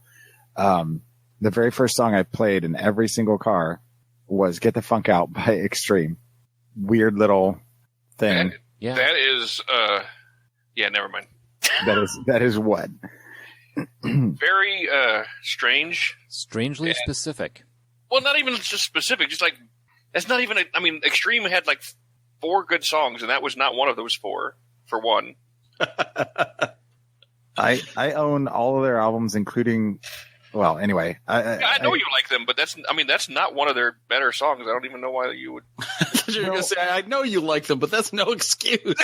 [SPEAKER 6] The very first song I played in every single car was Get the Funk Out by Extreme. Weird little thing.
[SPEAKER 5] That is, never mind.
[SPEAKER 6] That is what?
[SPEAKER 5] Very strange.
[SPEAKER 4] Strangely specific.
[SPEAKER 5] Well, not even just specific. Just like, that's not even, Extreme had like 4 good songs, and that was not one of those 4, for one.
[SPEAKER 6] I own all of their albums, including, well, anyway.
[SPEAKER 5] I know you like them, but that's not one of their better songs. I don't even know why you would.
[SPEAKER 7] You're going to say, I know you like them, but that's no excuse.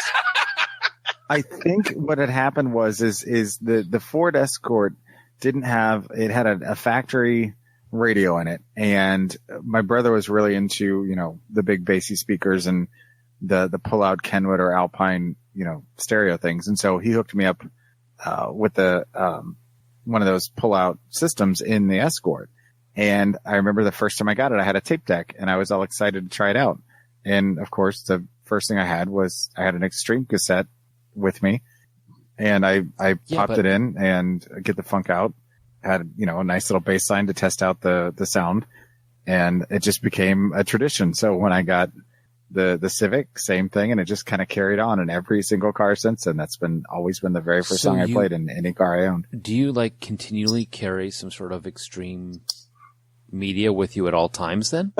[SPEAKER 6] I think what had happened was the Ford Escort didn't have, it had a factory radio in it, and my brother was really into, the big bassy speakers and the pull-out Kenwood or Alpine, stereo things. And so he hooked me up with the one of those pull-out systems in the Escort. And I remember the first time I got it, I had a tape deck, and I was all excited to try it out. And of course, the first thing I had an Extreme cassette with me, and I popped it in and Get the Funk Out. Had, a nice little bass line to test out the sound, and it just became a tradition. So when I got the Civic, same thing, and it just kind of carried on in every single car since then. That's always been the very first song I played in any car I owned.
[SPEAKER 4] Do you continually carry some sort of Extreme media with you at all times then?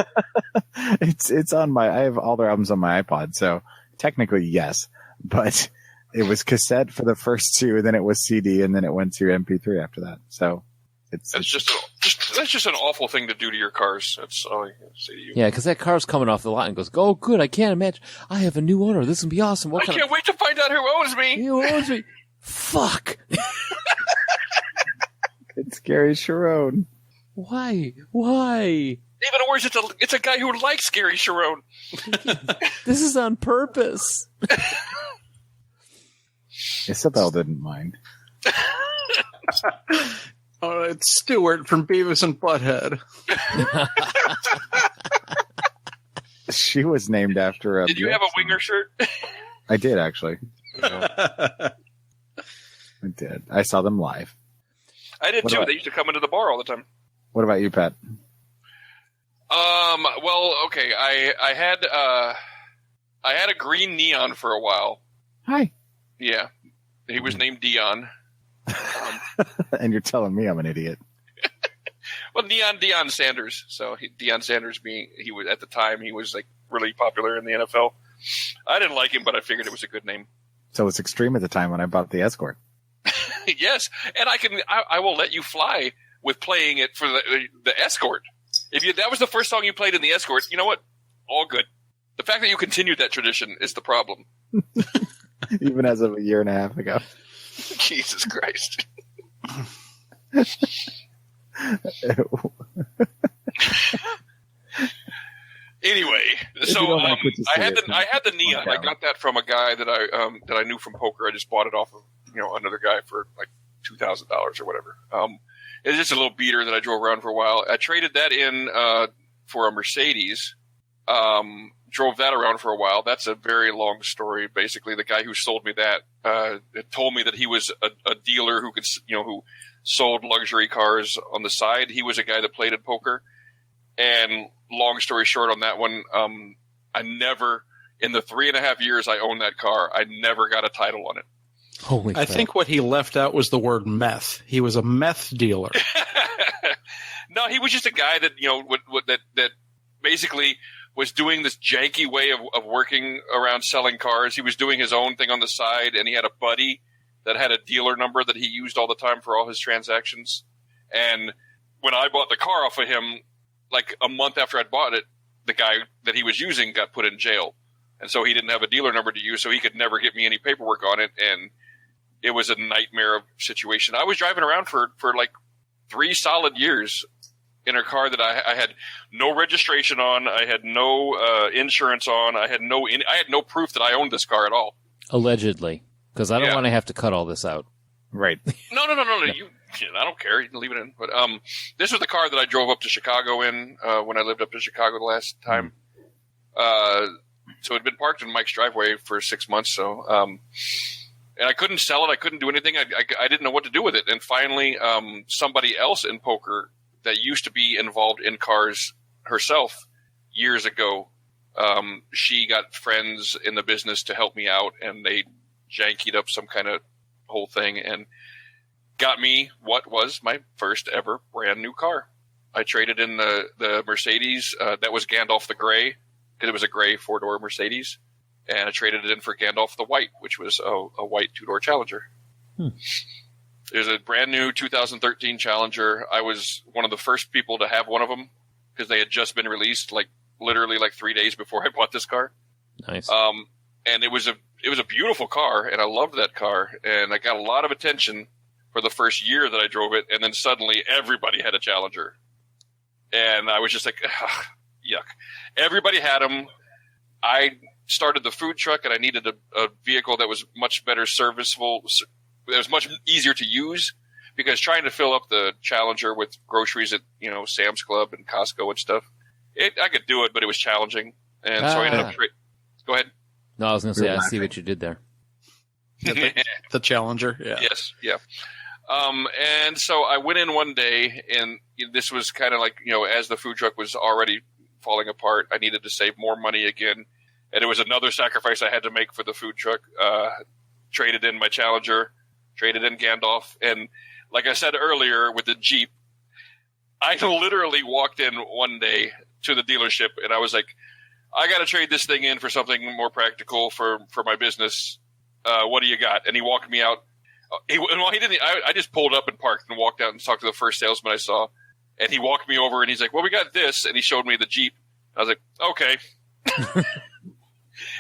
[SPEAKER 6] It's on I have all their albums on my iPod, so technically yes, but it was cassette for the first two, then it was CD, and then it went to MP3 after that. So
[SPEAKER 5] that's just an awful thing to do to your cars. That's all I can say to you.
[SPEAKER 4] Yeah, because that car's coming off the lot and goes, oh, good, I can't imagine. I have a new owner. This will be awesome.
[SPEAKER 5] I can't wait to find out who owns me.
[SPEAKER 4] Who owns me? Fuck.
[SPEAKER 6] it's Gary Sharon.
[SPEAKER 4] Why?
[SPEAKER 5] Even worse, it's a guy who likes Gary Sharon.
[SPEAKER 4] This is on purpose.
[SPEAKER 6] Isabel didn't mind.
[SPEAKER 7] Oh, it's Stuart from Beavis and Butthead.
[SPEAKER 6] She was named after a.
[SPEAKER 5] Did you have a winger shirt?
[SPEAKER 6] I did, actually. I did. I saw them live.
[SPEAKER 5] I did too. They used to come into the bar all the time.
[SPEAKER 6] What about you, Pat?
[SPEAKER 5] Well, okay. I had a green neon for a while.
[SPEAKER 6] Hi.
[SPEAKER 5] Yeah. He was named Dion.
[SPEAKER 6] And you're telling me I'm an idiot.
[SPEAKER 5] Well, Deion Sanders. So Deion Sanders he was at the time he was like really popular in the NFL. I didn't like him, but I figured it was a good name.
[SPEAKER 6] So it's extreme at the time when I bought the Escort.
[SPEAKER 5] Yes, and I will let you fly with playing it for the Escort. If that was the first song you played in the Escort, you know what? All good. The fact that you continued that tradition is the problem.
[SPEAKER 6] Even as of a year and a half ago.
[SPEAKER 5] Jesus Christ. Anyway, so I had the neon. I got that from a guy that I knew from poker. I just bought it off of another guy for like $2,000 or whatever. It's just a little beater that I drove around for a while. I traded that in for a Mercedes. Drove that around for a while. That's a very long story. Basically, the guy who sold me that told me that he was a dealer who could, who sold luxury cars on the side. He was a guy that played at poker. And long story short on that one, I never, in the 3.5 years I owned that car, I never got a title on it.
[SPEAKER 4] Holy
[SPEAKER 7] I think what he left out was the word meth. He was a meth dealer.
[SPEAKER 5] No, he was just a guy that, that basically was doing this janky way of working around selling cars. He was doing his own thing on the side, and he had a buddy that had a dealer number that he used all the time for all his transactions. And when I bought the car off of him, like a month after I'd bought it, the guy that he was using got put in jail. And so he didn't have a dealer number to use, so he could never get me any paperwork on it. And it was a nightmare of situation. I was driving around for like 3 solid years in a car that I had no registration on. I had no insurance on. I had no proof that I owned this car at all.
[SPEAKER 4] Allegedly. Because I don't want to have to cut all this out.
[SPEAKER 6] Right.
[SPEAKER 5] No. I don't care. You can leave it in. But this was the car that I drove up to Chicago in when I lived up in Chicago the last time. So it had been parked in Mike's driveway for 6 months. So, and I couldn't sell it. I couldn't do anything. I didn't know what to do with it. And finally, somebody else in poker that used to be involved in cars herself years ago, she got friends in the business to help me out, and they jankied up some kind of whole thing and got me what was my first ever brand new car. I traded in the Mercedes that was Gandalf the Gray, because it was a gray 4-door Mercedes, and I traded it in for Gandalf the White, which was a white 2-door Challenger. It was a brand new 2013 Challenger. I was one of the first people to have one of them because they had just been released, literally 3 days before I bought this car.
[SPEAKER 4] Nice.
[SPEAKER 5] And it was a beautiful car, and I loved that car, and I got a lot of attention for the first year that I drove it, and then suddenly everybody had a Challenger. And I was just like, yuck. Everybody had them. I started the food truck, and I needed a vehicle that was much better serviceable, that was much easier to use, because trying to fill up the Challenger with groceries at, Sam's Club and Costco and stuff, I could do it, but it was challenging. And so I ended up go ahead.
[SPEAKER 4] No, I was going to say, I see what you did there.
[SPEAKER 7] The Challenger, yeah.
[SPEAKER 5] Yes, yeah. And so I went in one day, and this was kind of like, as the food truck was already falling apart, I needed to save more money again. And it was another sacrifice I had to make for the food truck. Traded in my Challenger, traded in Gandalf. And like I said earlier with the Jeep, I literally walked in one day to the dealership, and I was like, I got to trade this thing in for something more practical for my business. What do you got? And he walked me out. He didn't. I just pulled up and parked and walked out and talked to the first salesman I saw. And he walked me over and he's like, well, we got this. And he showed me the Jeep. I was like, okay. And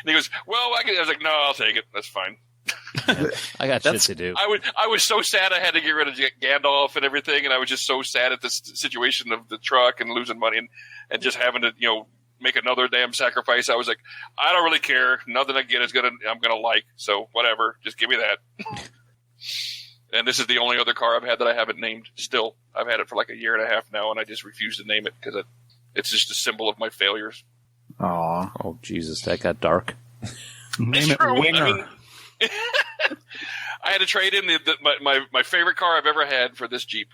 [SPEAKER 5] he goes, well, I was like, no, I'll take it. That's fine.
[SPEAKER 4] I got shit to do.
[SPEAKER 5] I was so sad I had to get rid of Gandalf and everything. And I was just so sad at this situation of the truck and losing money and just having to, make another damn sacrifice. I was like, I don't really care. Nothing I get I'm gonna like. So whatever, just give me that. And this is the only other car I've had that I haven't named. Still, I've had it for like a year and a half now, and I just refuse to name it because it's just a symbol of my failures.
[SPEAKER 6] Aw.
[SPEAKER 4] Oh Jesus, that got dark.
[SPEAKER 7] Name it Winger.
[SPEAKER 5] I mean, I had to trade in my favorite car I've ever had for this Jeep.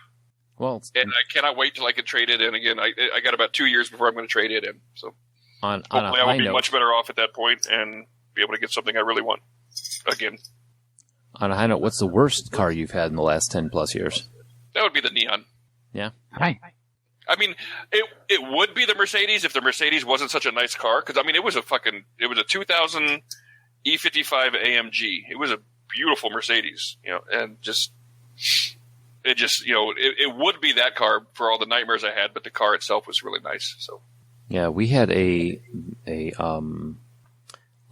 [SPEAKER 4] Well,
[SPEAKER 5] and I cannot wait till I can trade it in again. I got about 2 years before I'm going to trade it in. So hopefully I will be much better off at that point and be able to get something I really want again.
[SPEAKER 4] On a high note, what's the worst car you've had in the last 10 plus years?
[SPEAKER 5] That would be the Neon.
[SPEAKER 4] Yeah.
[SPEAKER 6] Hi.
[SPEAKER 5] I mean, it would be the Mercedes if the Mercedes wasn't such a nice car. Because, I mean, it was a 2000 E55 AMG. It was a beautiful Mercedes, and it would be that car for all the nightmares I had, but the car itself was really nice. So,
[SPEAKER 4] yeah, we had a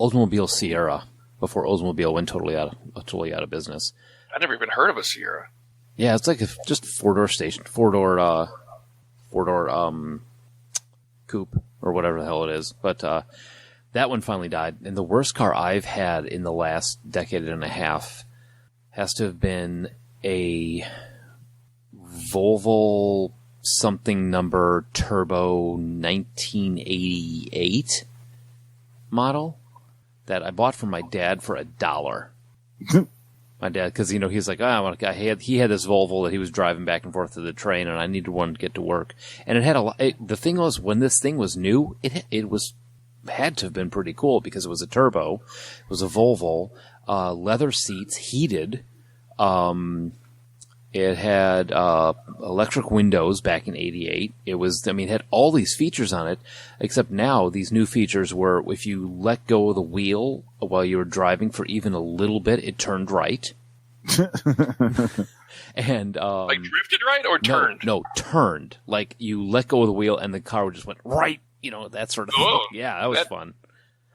[SPEAKER 4] Oldsmobile Sierra before Oldsmobile went totally out of business.
[SPEAKER 5] I never even heard of a Sierra.
[SPEAKER 4] Yeah, it's like just four-door coupe or whatever the hell it is. But that one finally died, and the worst car I've had in the last decade and a half has to have been a Volvo something number turbo 1988 model that I bought from my dad for $1. My dad, because he's like, he had this Volvo that he was driving back and forth to the train, and I needed one to get to work. And it had the thing was, when this thing was new, it had to have been pretty cool because it was a turbo, it was a Volvo, leather seats, heated. It had electric windows back in '88. It had all these features on it, except now these new features were if you let go of the wheel while you were driving for even a little bit, it turned right. And
[SPEAKER 5] like drifted right or turned?
[SPEAKER 4] No, turned. Like you let go of the wheel and the car just went right. That sort of thing. Yeah, that was fun.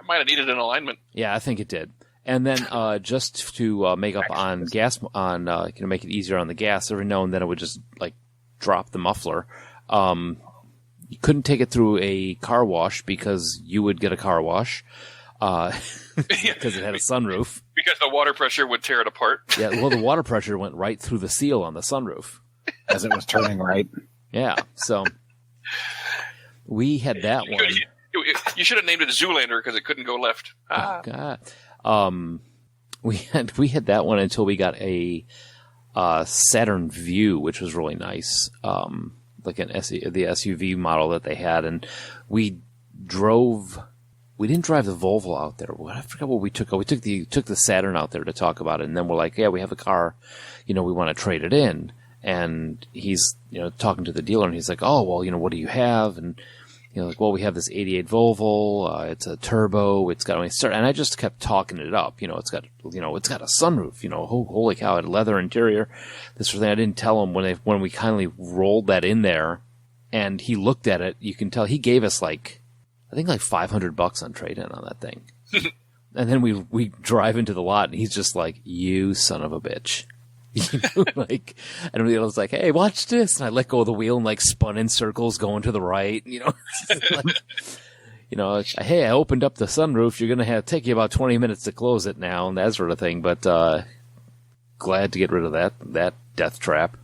[SPEAKER 5] I might have needed an alignment.
[SPEAKER 4] Yeah, I think it did. And then just to make up on gas, make it easier on the gas, every now and then it would just drop the muffler. You couldn't take it through a car wash because you would get a car wash because it had a sunroof.
[SPEAKER 5] Because the water pressure would tear it apart.
[SPEAKER 4] Yeah, well, the water pressure went right through the seal on the sunroof
[SPEAKER 6] as it was turning right.
[SPEAKER 4] Yeah, so we had that one.
[SPEAKER 5] You should have named it Zoolander because it couldn't go left.
[SPEAKER 4] Oh, God. We had that one until we got a Saturn Vue, which was really nice, like the SUV model that they had, and we didn't drive the Volvo out there. I forgot what we took. We took the Saturn out there to talk about it, and then we're like, yeah, we have a car, we want to trade it in, and he's talking to the dealer, and he's like, oh well, what do you have? And we have this 88 Volvo, it's a turbo, it's got, and I just kept talking it up, it's got a sunroof, holy cow, it had leather interior, this sort of thing. I didn't tell him when we kindly rolled that in there, and he looked at it, you can tell, he gave us I think $500 on trade-in on that thing. And then we drive into the lot, and he's just like, you son of a bitch. And everybody else was like, hey, watch this. And I let go of the wheel and spun in circles going to the right. Hey, I opened up the sunroof. You're going to take you about 20 minutes to close it now and that sort of thing. But glad to get rid of that death trap.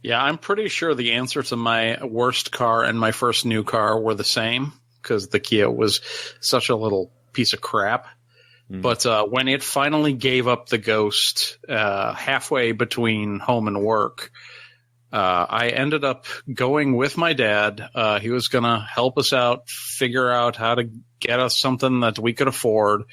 [SPEAKER 7] Yeah, I'm pretty sure the answer to my worst car and my first new car were the same because the Kia was such a little piece of crap. But when it finally gave up the ghost halfway between home and work, I ended up going with my dad. He was going to help us out, figure out how to get us something that we could afford.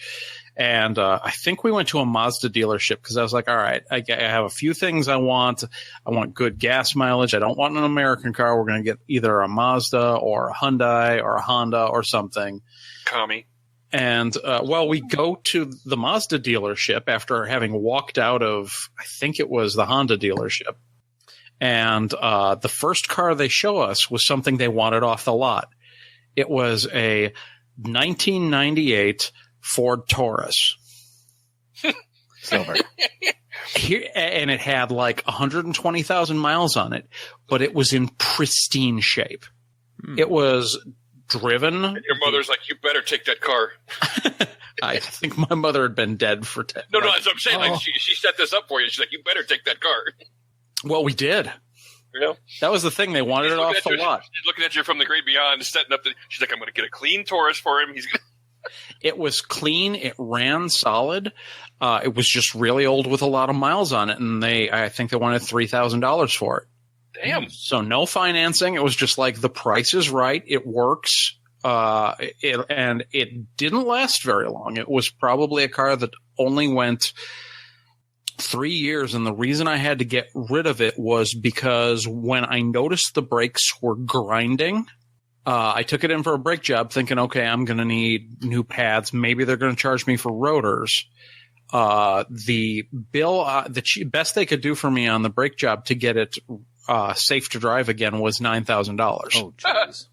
[SPEAKER 7] And I think we went to a Mazda dealership because I was like, all right, I have a few things I want. I want good gas mileage. I don't want an American car. We're going to get either a Mazda or a Hyundai or a Honda or something.
[SPEAKER 5] Kami.
[SPEAKER 7] And, we go to the Mazda dealership after having walked out of, I think it was the Honda dealership. And the first car they show us was something they wanted off the lot. It was a 1998 Ford Taurus.
[SPEAKER 6] Silver.
[SPEAKER 7] And it had like 120,000 miles on it, but it was in pristine shape. It was driven.
[SPEAKER 5] And your mother's like, you better take that car.
[SPEAKER 7] I think my mother had been dead for 10.
[SPEAKER 5] No, that's what I'm saying. Like, she set this up for you. She's like, you better take that car.
[SPEAKER 7] Well, we did.
[SPEAKER 5] You know?
[SPEAKER 7] That was the thing. They wanted it off the lot.
[SPEAKER 5] She's looking at you from the great beyond, setting up she's like, I'm going to get a clean Taurus for him. He's going to.
[SPEAKER 7] It was clean. It ran solid. It was just really old with a lot of miles on it, and I think they wanted $3,000 for it.
[SPEAKER 5] Damn.
[SPEAKER 7] So no financing. It was just like the price is right. It works. And it didn't last very long. It was probably a car that only went 3 years, and the reason I had to get rid of it was because when I noticed the brakes were grinding. I took it in for a brake job thinking, okay, I'm going to need new pads. Maybe they're going to charge me for rotors. The bill, best they could do for me on the brake job to get it safe to drive again was $9,000.
[SPEAKER 4] Oh, jeez.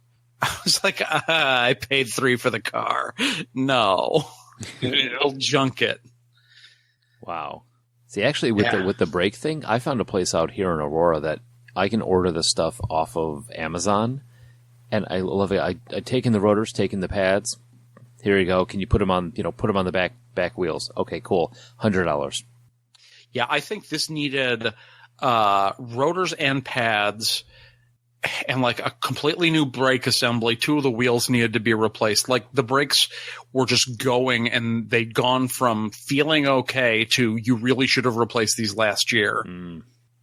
[SPEAKER 7] I was like, I paid $3,000 for the car. No. I'll junk it.
[SPEAKER 4] Wow. See, actually, with the brake thing, I found a place out here in Aurora that I can order the stuff off of Amazon. And I love it. I taken the rotors, taken the pads. Here you go. Can you put them on? Put them on the back wheels. Okay, cool. $100.
[SPEAKER 7] Yeah, I think this needed rotors and pads, and like a completely new brake assembly. 2 of the wheels needed to be replaced. Like the brakes were just going, and they'd gone from feeling okay to you really should have replaced these last year. Mm.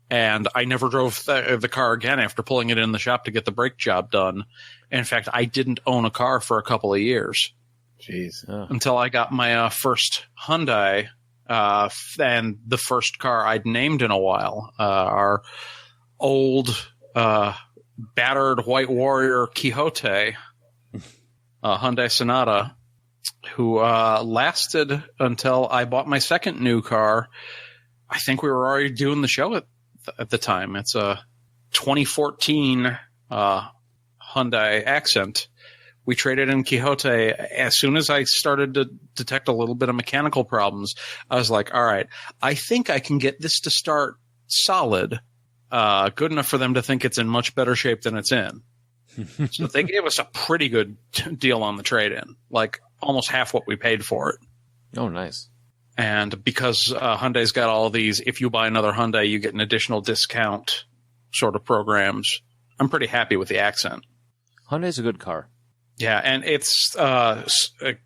[SPEAKER 7] And I never drove the car again after pulling it in the shop to get the brake job done. In fact, I didn't own a car for a couple of years.
[SPEAKER 6] Jeez.
[SPEAKER 7] Until I got my first Hyundai, and the first car I'd named in a while. Our old battered White Warrior Quixote, Hyundai Sonata, who lasted until I bought my second new car. I think we were already doing the show at the time. It's a 2014 Hyundai Accent. We traded in Quixote. As soon as I started to detect a little bit of mechanical problems, I was like, all right, I think I can get this to start solid, good enough for them to think it's in much better shape than it's in. So they gave us a pretty good deal on the trade-in, like almost half what we paid for it.
[SPEAKER 4] Oh, nice.
[SPEAKER 7] And because Hyundai's got all these, if you buy another Hyundai, you get an additional discount sort of programs, I'm pretty happy with the Accent.
[SPEAKER 4] Hyundai's a good car.
[SPEAKER 7] Yeah, and it's I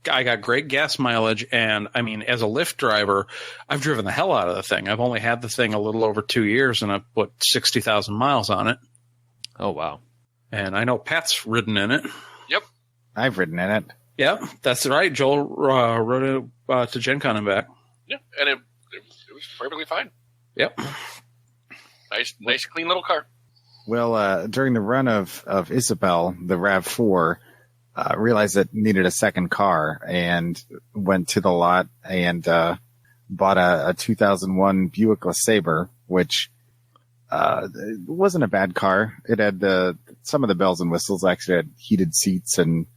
[SPEAKER 7] got great gas mileage, and I mean, as a Lyft driver, I've driven the hell out of the thing. I've only had the thing a little over 2 years, and I've put 60,000 miles on it.
[SPEAKER 4] Oh, wow.
[SPEAKER 7] And I know Pat's ridden in it.
[SPEAKER 5] Yep.
[SPEAKER 6] I've ridden in it.
[SPEAKER 7] Yep, that's right. Joel rode it to Gen Con and back.
[SPEAKER 5] Yeah, and it was perfectly fine.
[SPEAKER 7] Yep.
[SPEAKER 5] Nice, clean little car.
[SPEAKER 6] Well, during the run of Isabel, the RAV4, realized it needed a second car and went to the lot and bought a 2001 Buick LeSabre, which wasn't a bad car. It had some of the bells and whistles. Actually, had heated seats and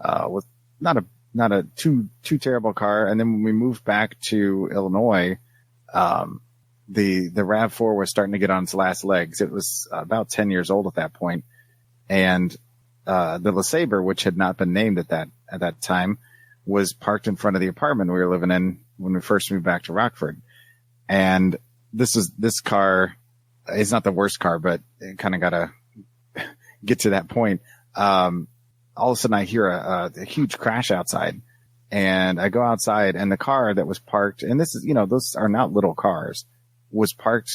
[SPEAKER 6] was not a too terrible car. And then when we moved back to Illinois, the RAV4 was starting to get on its last legs. It was about 10 years old at that point, and the LeSabre, which had not been named at that time, was parked in front of the apartment we were living in when we first moved back to Rockford. And this car is not the worst car, but it kind of got to get to that point. All of a sudden I hear a huge crash outside, and I go outside, and the car that was parked, and this is, those are not little cars, was parked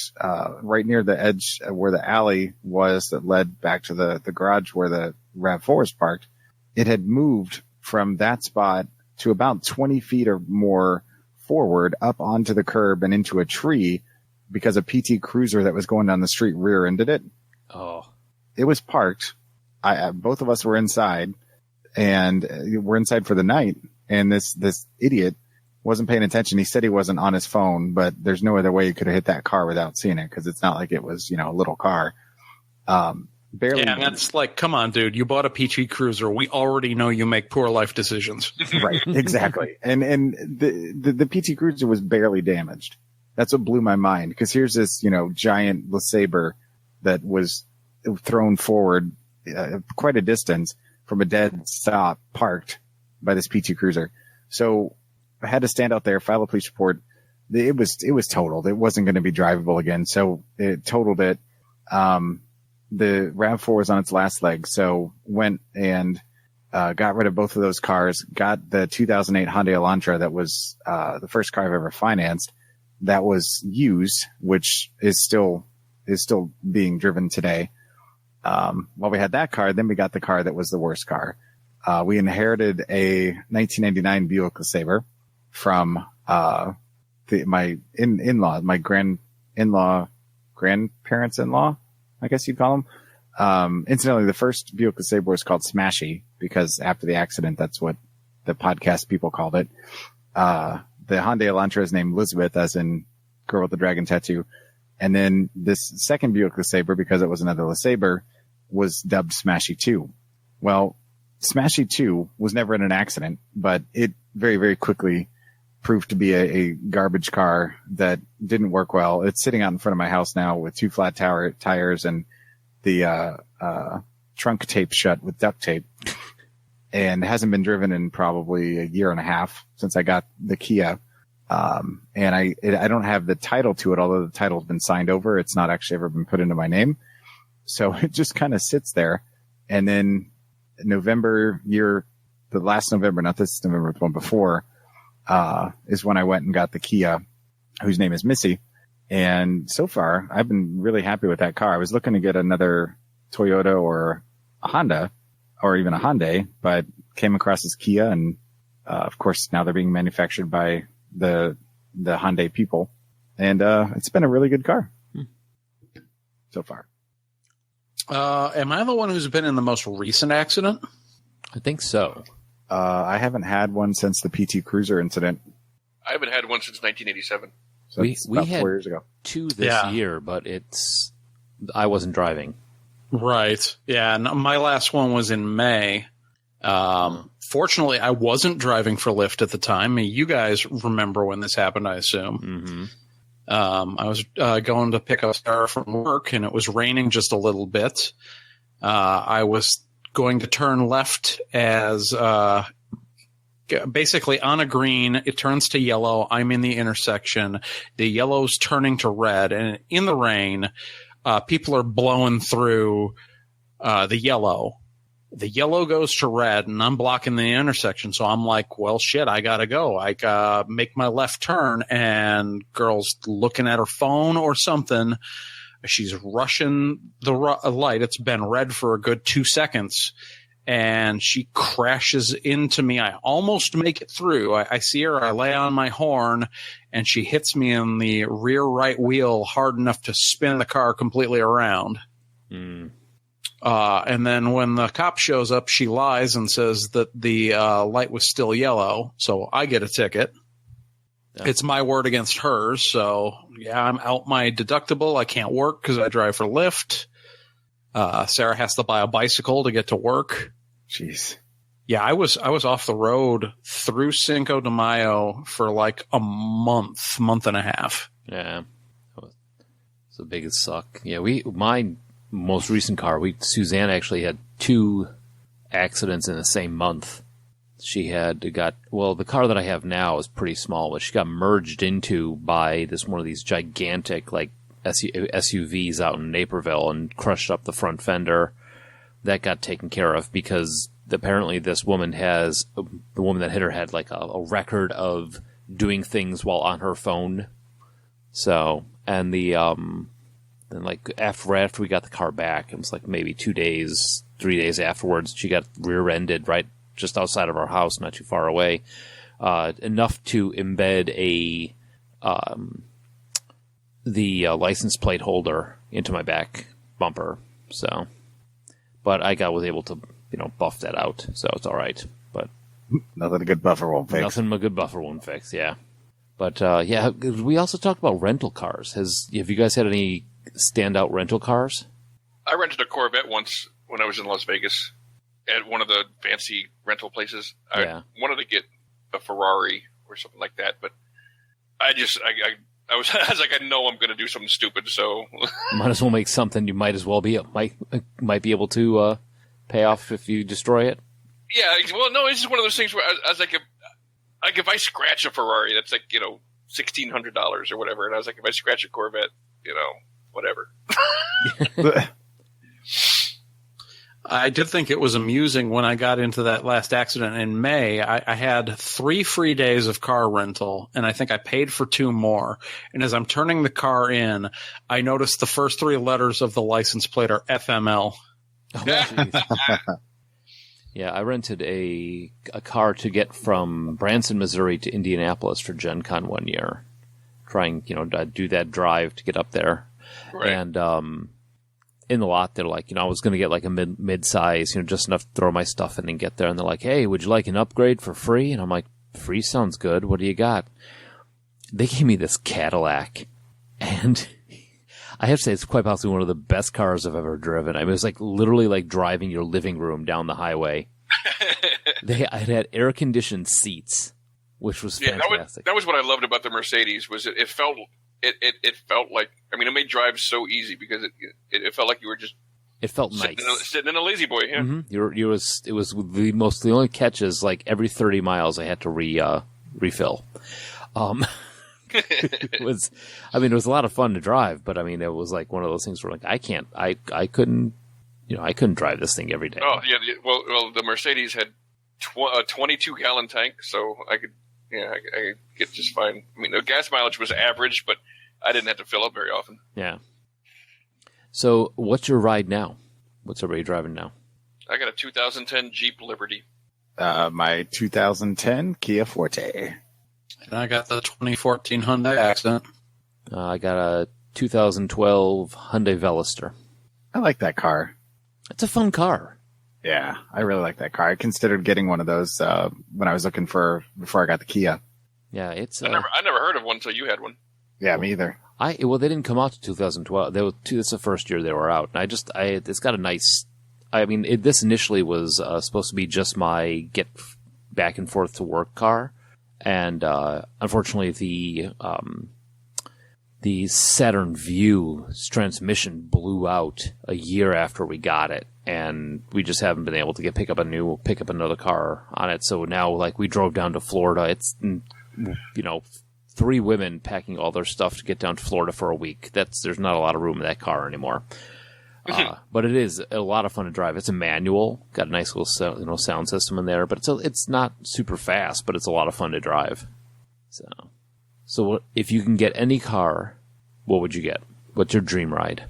[SPEAKER 6] right near the edge where the alley was that led back to the garage where the RAV4 is parked. It had moved from that spot to about 20 feet or more forward up onto the curb and into a tree because a PT Cruiser that was going down the street rear-ended it.
[SPEAKER 4] Oh.
[SPEAKER 6] It was parked. Both of us were inside, and we're inside for the night. And this idiot wasn't paying attention. He said he wasn't on his phone, but there's no other way he could have hit that car without seeing it, because it's not like it was, a little car. Barely.
[SPEAKER 7] Yeah, and that's like, come on, dude. You bought a PT Cruiser. We already know you make poor life decisions.
[SPEAKER 6] Right, exactly. And the PT Cruiser was barely damaged. That's what blew my mind, because here's this, giant LeSabre that was thrown forward quite a distance from a dead stop parked by this PT Cruiser. So I had to stand out there, file a police report. It was totaled. It wasn't going to be drivable again. So it totaled it. The RAV4 was on its last leg. So went and, got rid of both of those cars, got the 2008 Hyundai Elantra that was, the first car I've ever financed that was used, which is still being driven today. While we had that car, then we got the car that was the worst car. We inherited a 1999 Buick LeSabre from, my in-law, my grandparents-in-law, I guess you'd call them. Incidentally, the first Buick LeSabre was called Smashy, because after the accident, that's what the podcast people called it. The Hyundai Elantra is named Elizabeth, as in girl with the dragon tattoo. And then this second Buick LeSabre, because it was another LeSabre, was dubbed Smashy 2. Well, Smashy 2 was never in an accident, but it very, very quickly proved to be a garbage car that didn't work well. It's sitting out in front of my house now with two flat tires and the trunk taped shut with duct tape, and hasn't been driven in probably a year and a half since I got the Kia. And I don't have the title to it, although the title's been signed over. It's not actually ever been put into my name. So it just kind of sits there. And then the last November, not this November, the one before, is when I went and got the Kia, whose name is Missy. And so far, I've been really happy with that car. I was looking to get another Toyota or a Honda, or even a Hyundai, but came across this Kia, and of course now they're being manufactured by the Hyundai people, and it's been a really good car so far.
[SPEAKER 7] Am I the one who's been in the most recent accident?
[SPEAKER 4] I think so.
[SPEAKER 6] I haven't had one since the PT Cruiser incident.
[SPEAKER 5] I haven't had one since 1987.
[SPEAKER 6] So
[SPEAKER 4] we
[SPEAKER 6] about
[SPEAKER 4] had
[SPEAKER 6] 4 years ago.
[SPEAKER 4] 2 this year, but I wasn't driving.
[SPEAKER 7] Right. Yeah. And my last one was in May. Fortunately, I wasn't driving for Lyft at the time. You guys remember when this happened, I assume.
[SPEAKER 4] Mm-hmm.
[SPEAKER 7] I was going to pick up Sarah from work, and it was raining just a little bit. I was going to turn left as basically on a green. It turns to yellow. I'm in the intersection. The yellow's turning to red, and in the rain, people are blowing through the yellow. The yellow goes to red, and I'm blocking the intersection. So I'm like, well, shit, I gotta go. I make my left turn, and girl's looking at her phone or something. She's rushing the light. It's been red for a good 2 seconds, and she crashes into me. I almost make it through. I see her. I lay on my horn, and she hits me in the rear right wheel hard enough to spin the car completely around.
[SPEAKER 4] Mm.
[SPEAKER 7] And then when the cop shows up, she lies and says that the light was still yellow. So I get a ticket. Yeah. It's my word against hers. So yeah, I'm out my deductible. I can't work because I drive for Lyft. Sarah has to buy a bicycle to get to work.
[SPEAKER 6] Jeez.
[SPEAKER 7] Yeah, I was off the road through Cinco de Mayo for like a month and a half.
[SPEAKER 4] Yeah, it's the biggest suck. Yeah, my most recent car, Suzanne actually had 2 accidents in the same month. She the car that I have now is pretty small, but she got merged into by one of these gigantic like SUVs out in Naperville and crushed up the front fender. That got taken care of because apparently the woman that hit her had like a record of doing things while on her phone. So, and then like after we got the car back, it was like maybe 3 days afterwards, she got rear-ended right just outside of our house, not too far away. enough to embed the license plate holder into my back bumper. So, but I was able to, buff that out, so it's all right. But
[SPEAKER 6] Nothing a good buffer won't fix.
[SPEAKER 4] nothing a good buffer won't fix. Yeah. But we also talked about rental cars. Have you guys had any standout rental cars?
[SPEAKER 5] I rented a Corvette once when I was in Las Vegas at one of the fancy rental places.
[SPEAKER 4] Yeah.
[SPEAKER 5] I wanted to get a Ferrari or something like that, but I was like, I know I'm going to do something stupid, so
[SPEAKER 4] Might as well make something you might as well be might be able to pay off if you destroy it.
[SPEAKER 5] yeah. Well, no, it's just one of those things where I was like, if I scratch a Ferrari, that's like $1,600 or whatever, and I was like, if I scratch a Corvette, whatever.
[SPEAKER 7] I did think it was amusing when I got into that last accident in May. I had 3 free days of car rental, and I think I paid for 2 more. And as I'm turning the car in, I noticed the first 3 letters of the license plate are FML.
[SPEAKER 4] Oh, jeez. Yeah, I rented a car to get from Branson, Missouri to Indianapolis for Gen Con one year, trying, to do that drive to get up there.
[SPEAKER 5] Right.
[SPEAKER 4] And in the lot, they're like, I was going to get like a mid-size, just enough to throw my stuff in and get there. And they're like, hey, would you like an upgrade for free? And I'm like, free sounds good. What do you got? They gave me this Cadillac, and I have to say it's quite possibly one of the best cars I've ever driven. I mean, it was like literally like driving your living room down the highway. I had air-conditioned seats, which was fantastic.
[SPEAKER 5] That was what I loved about the Mercedes. Was it felt like, I mean, it made drive so easy because it felt like you were just
[SPEAKER 4] it felt nice
[SPEAKER 5] sitting in a lazy boy. Yeah.
[SPEAKER 4] Mm-hmm. It was the only catch is like every 30 miles I had to refill. It was a lot of fun to drive, but I mean, it was like one of those things where like I couldn't drive this thing every day.
[SPEAKER 5] Oh yeah, well, the Mercedes had a 22-gallon tank, so I could get just fine. I mean, the gas mileage was average, but I didn't have to fill up very often.
[SPEAKER 4] Yeah. So, what's your ride now? What's everybody driving now?
[SPEAKER 5] I got a 2010 Jeep Liberty.
[SPEAKER 6] My 2010 Kia Forte.
[SPEAKER 7] And I got the 2014 Hyundai Accent.
[SPEAKER 4] I got a 2012 Hyundai Veloster.
[SPEAKER 6] I like that car.
[SPEAKER 4] It's a fun car.
[SPEAKER 6] Yeah, I really like that car. I considered getting one of those when I was looking before I got the Kia.
[SPEAKER 4] Yeah, it's.
[SPEAKER 5] I never heard of one until you had one.
[SPEAKER 6] Yeah, me either.
[SPEAKER 4] They didn't come out to 2012. It's the first year they were out, and it's got a nice. I mean, this initially was supposed to be just my get back and forth to work car, and unfortunately the Saturn Vue's transmission blew out a year after we got it, and we just haven't been able to pick up another car on it. So now, like, we drove down to Florida. It's 3 women packing all their stuff to get down to Florida for a week. There's not a lot of room in that car anymore. But it is a lot of fun to drive. It's a manual, got a nice little sound system in there, but it's not super fast, but it's a lot of fun to drive. So if you can get any car, what would you get? What's your dream ride?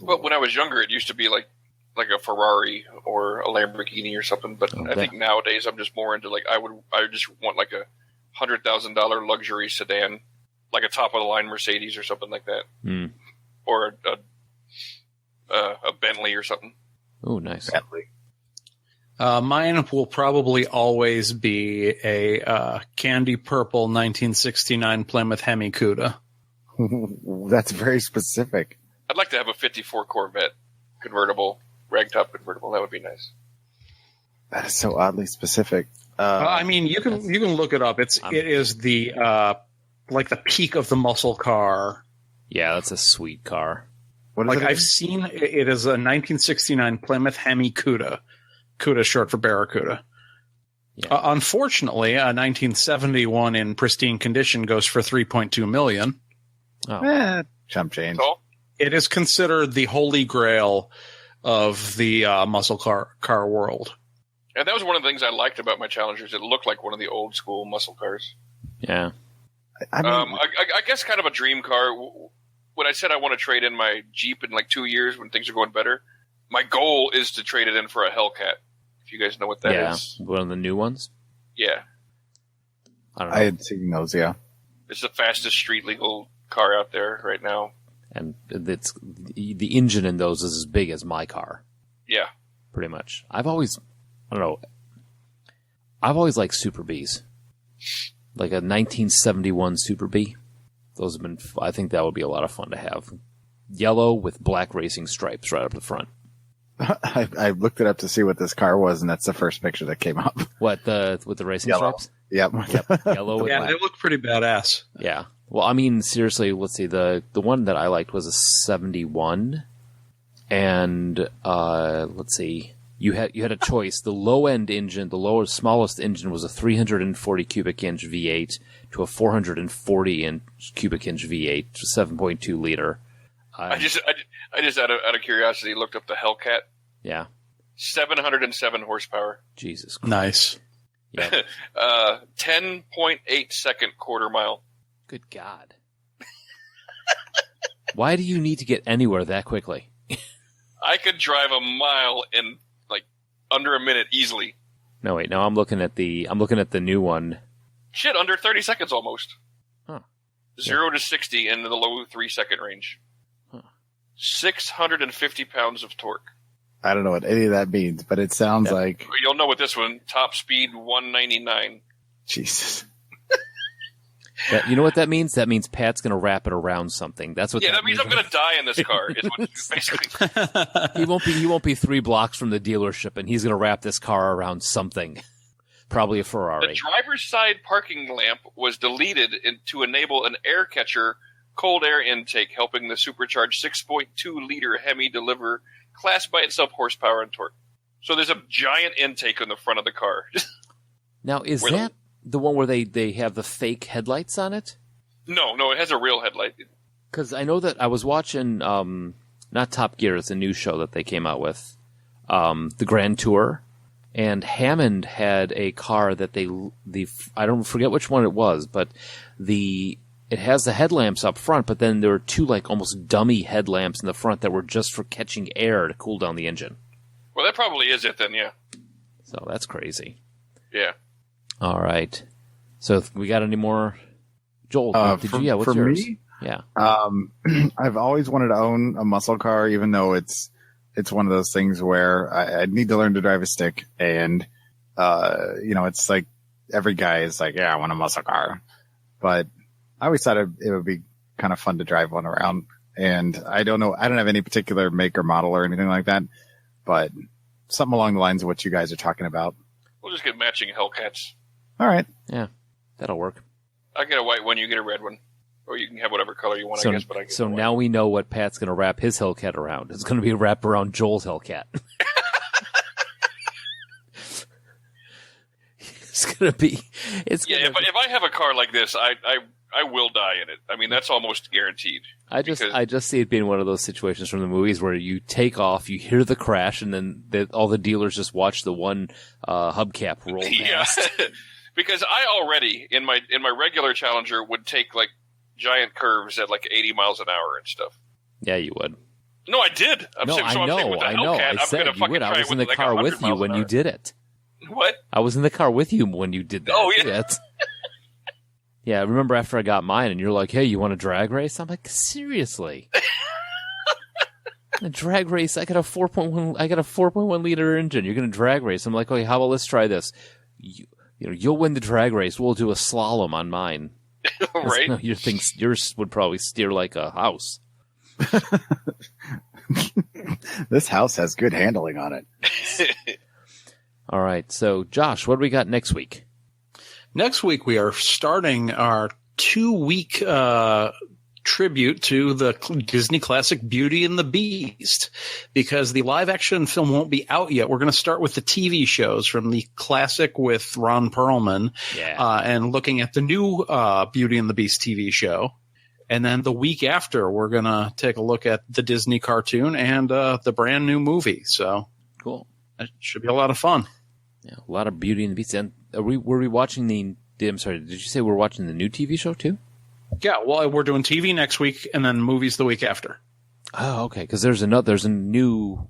[SPEAKER 5] Well, when I was younger, it used to be like a Ferrari or a Lamborghini or something. But I think nowadays I'm just more into I just want like a $100,000 luxury sedan, like a top of the line Mercedes or something like that, or a Bentley or something.
[SPEAKER 4] Oh, nice.
[SPEAKER 6] Bentley.
[SPEAKER 7] Mine will probably always be a candy purple 1969 Plymouth Hemi Cuda.
[SPEAKER 6] That's very specific.
[SPEAKER 5] I'd like to have a 54 Corvette convertible, ragtop convertible. That would be nice.
[SPEAKER 6] That is so oddly specific.
[SPEAKER 7] I mean, you can look it up. It is the like the peak of the muscle car.
[SPEAKER 4] Yeah, that's a sweet car.
[SPEAKER 7] I've seen it is a 1969 Plymouth Hemi Cuda. Cuda short for Barracuda. Yeah. Unfortunately, a 1971 in pristine condition goes for $3.2 million.
[SPEAKER 4] Oh.
[SPEAKER 6] Chump change.
[SPEAKER 5] So,
[SPEAKER 7] it is considered the holy grail of the muscle car world.
[SPEAKER 5] And that was one of the things I liked about my Challengers. It looked like one of the old school muscle cars.
[SPEAKER 4] Yeah.
[SPEAKER 5] I guess kind of a dream car. When I said I want to trade in my Jeep in like 2 years when things are going better, my goal is to trade it in for a Hellcat. If you guys know what that is.
[SPEAKER 4] One of the new ones?
[SPEAKER 5] Yeah.
[SPEAKER 4] I don't know.
[SPEAKER 6] I had seen those, yeah.
[SPEAKER 5] It's the fastest street legal car out there right now.
[SPEAKER 4] And it's the engine in those is as big as my car,
[SPEAKER 5] Yeah.
[SPEAKER 4] pretty much. I've always liked Super Bs, like a 1971 Super B. Those have been. I think that would be a lot of fun to have. Yellow with black racing stripes right up the front.
[SPEAKER 6] I looked it up to see what this car was, and that's the first picture that came up.
[SPEAKER 4] What with the racing
[SPEAKER 6] Yellow.
[SPEAKER 4] stripes?
[SPEAKER 6] Yep.
[SPEAKER 4] Yellow with
[SPEAKER 7] Yeah,
[SPEAKER 4] black.
[SPEAKER 7] they look pretty badass.
[SPEAKER 4] Yeah. Well, I mean, seriously, let's see. The one that I liked was a 71, and let's see. You had a choice. The low end engine, the smallest engine, was a 340 cubic inch V8 to a 440 cubic inch V8 to 7.2 liter.
[SPEAKER 5] I just out of curiosity looked up the Hellcat.
[SPEAKER 4] Yeah.
[SPEAKER 5] 707 horsepower.
[SPEAKER 4] Jesus Christ.
[SPEAKER 7] Nice.
[SPEAKER 4] Yeah.
[SPEAKER 5] 10.8 second quarter mile.
[SPEAKER 4] Good God. Why do you need to get anywhere that quickly?
[SPEAKER 5] I could drive a mile in like under a minute easily.
[SPEAKER 4] No, wait. Now I'm looking at the new one.
[SPEAKER 5] Shit, under 30 seconds almost.
[SPEAKER 4] Huh.
[SPEAKER 5] 0 to 60 in the low 3-second range.
[SPEAKER 4] Huh.
[SPEAKER 5] 650 pounds of torque.
[SPEAKER 6] I don't know what any of that means, but it sounds like
[SPEAKER 5] You'll know what this one. Top speed 199.
[SPEAKER 6] Jesus.
[SPEAKER 4] You know what that means? That means Pat's going to wrap it around something. That's what.
[SPEAKER 5] Yeah, that means I'm going to die in this car. Is what basically.
[SPEAKER 4] He won't be 3 blocks from the dealership, and he's going to wrap this car around something. Probably a Ferrari.
[SPEAKER 5] The driver's side parking lamp was deleted to enable an air catcher cold air intake, helping the supercharged 6.2 liter Hemi deliver class by itself horsepower and torque. So there's a giant intake on the front of the car.
[SPEAKER 4] Now, is
[SPEAKER 5] Where
[SPEAKER 4] that the one where they have the fake headlights on it?
[SPEAKER 5] No, it has a real headlight.
[SPEAKER 4] Because I know that I was watching, not Top Gear, it's a new show that they came out with, the Grand Tour, and Hammond had a car that I don't forget which one it was, but it has the headlamps up front, but then there were 2 like almost dummy headlamps in the front that were just for catching air to cool down the engine.
[SPEAKER 5] Well, that probably is it then, yeah.
[SPEAKER 4] So that's crazy.
[SPEAKER 5] Yeah.
[SPEAKER 4] All right. So if we got any more? Joel, what's
[SPEAKER 6] for
[SPEAKER 4] yours?
[SPEAKER 6] me?
[SPEAKER 4] Yeah.
[SPEAKER 6] I've always wanted to own a muscle car, even though it's one of those things where I need to learn to drive a stick, and it's like every guy is like, yeah, I want a muscle car, but I always thought it would be kind of fun to drive one around. And I don't have any particular make or model or anything like that, but something along the lines of what you guys are talking about.
[SPEAKER 5] We'll just get matching Hellcats.
[SPEAKER 6] All right.
[SPEAKER 4] Yeah. That'll work.
[SPEAKER 5] I get a white one, you get a red one. Or you can have whatever color you want, I guess. But I get
[SPEAKER 4] So
[SPEAKER 5] the white
[SPEAKER 4] now
[SPEAKER 5] one.
[SPEAKER 4] we know what Pat's going to wrap his Hellcat around. It's going to be wrapped around Joel's Hellcat. It's going to be. It's
[SPEAKER 5] Yeah,
[SPEAKER 4] gonna
[SPEAKER 5] if I have a car like this, I will die in it. I mean, that's almost guaranteed.
[SPEAKER 4] I just see it being one of those situations from the movies where you take off, you hear the crash, and then all the dealers just watch the one hubcap roll
[SPEAKER 5] Yeah,
[SPEAKER 4] past.
[SPEAKER 5] because I already in my regular Challenger would take like giant curves at like 80 miles an hour and stuff.
[SPEAKER 4] Yeah, you would.
[SPEAKER 5] No, I did. I'm saying with the
[SPEAKER 4] I know.
[SPEAKER 5] Hellcat,
[SPEAKER 4] I said
[SPEAKER 5] I'm gonna
[SPEAKER 4] you
[SPEAKER 5] fucking
[SPEAKER 4] would. I
[SPEAKER 5] try
[SPEAKER 4] was
[SPEAKER 5] it
[SPEAKER 4] in the
[SPEAKER 5] like
[SPEAKER 4] car
[SPEAKER 5] 100
[SPEAKER 4] with you
[SPEAKER 5] miles
[SPEAKER 4] when
[SPEAKER 5] an
[SPEAKER 4] you
[SPEAKER 5] hour.
[SPEAKER 4] did it.
[SPEAKER 5] What?
[SPEAKER 4] I was in the car with you when you did that.
[SPEAKER 5] Oh, yeah.
[SPEAKER 4] That's- Yeah, I remember after I got mine and you're like, hey, you want a drag race? I'm like, seriously? A drag race? I got a 4.1 liter engine. You're going to drag race. I'm like, okay, how about let's try this? You'll win the drag race. We'll do a slalom on mine.
[SPEAKER 5] Right?
[SPEAKER 4] No, yours would probably steer like a house.
[SPEAKER 6] This house has good handling on it.
[SPEAKER 4] All right. So, Josh, what do we got next week?
[SPEAKER 7] Next week, we are starting our 2-week tribute to the Disney classic Beauty and the Beast, because the live-action film won't be out yet. We're going to start with the TV shows from the classic with Ron Perlman, and looking at the new Beauty and the Beast TV show. And then the week after, we're going to take a look at the Disney cartoon and the brand new movie. So
[SPEAKER 4] Cool.
[SPEAKER 7] it should be a lot of fun.
[SPEAKER 4] Yeah, a lot of Beauty and the Beast. And were we watching I'm sorry, did you say we're watching the new TV show too?
[SPEAKER 7] Yeah, well, we're doing TV next week and then movies the week after.
[SPEAKER 4] Oh, okay. Because there's a new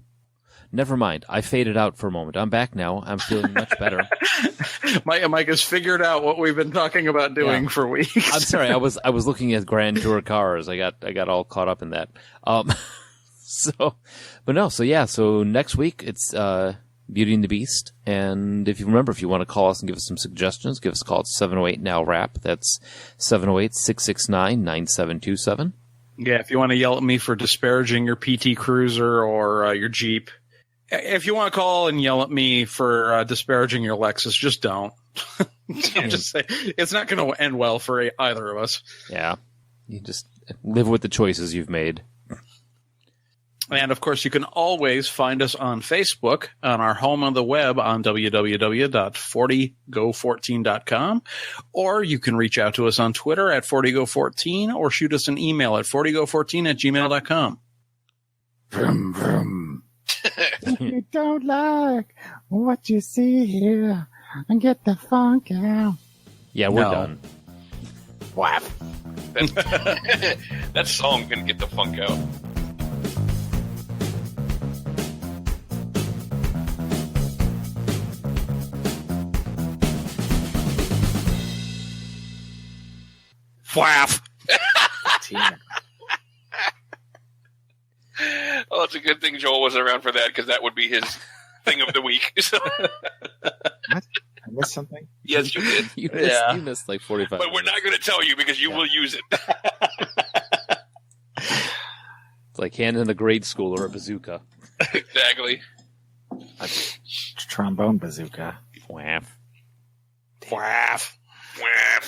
[SPEAKER 4] Never mind. I faded out for a moment. I'm back now. I'm feeling much better.
[SPEAKER 7] Mike has figured out what we've been talking about doing for weeks.
[SPEAKER 4] I'm sorry. I was looking at Grand Tour cars. I got all caught up in that. So next week it's Beauty and the Beast. And if you want to call us and give us some suggestions, give us a call at 708-NOW-RAP. That's 708-669-9727.
[SPEAKER 7] Yeah, if you want to yell at me for disparaging your PT Cruiser or your Jeep. If you want to call and yell at me for disparaging your Lexus, just don't. Just say it's not going to end well for either of us.
[SPEAKER 4] Yeah. You just live with the choices you've made.
[SPEAKER 7] And, of course, you can always find us on Facebook on our home on the web on www.40go14.com. Or you can reach out to us on Twitter at 40go14 or shoot us an email at 40go14@gmail.com.
[SPEAKER 6] Vroom, vroom. If you don't like what you see here, and get the funk out.
[SPEAKER 4] Yeah, we're done.
[SPEAKER 6] Whap.
[SPEAKER 5] That song can get the funk out.
[SPEAKER 7] Flaff.
[SPEAKER 5] Oh, it's a good thing Joel was around for that because that would be his thing of the week.
[SPEAKER 6] What? I missed something?
[SPEAKER 5] Yes, you did.
[SPEAKER 4] You missed like 45
[SPEAKER 5] But we're not going to tell you because you will use it.
[SPEAKER 4] It's like handing a grade school or a bazooka.
[SPEAKER 5] Exactly.
[SPEAKER 6] A trombone bazooka.
[SPEAKER 4] Whap.
[SPEAKER 7] Flaff.
[SPEAKER 5] Whap.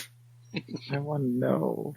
[SPEAKER 6] I want to know.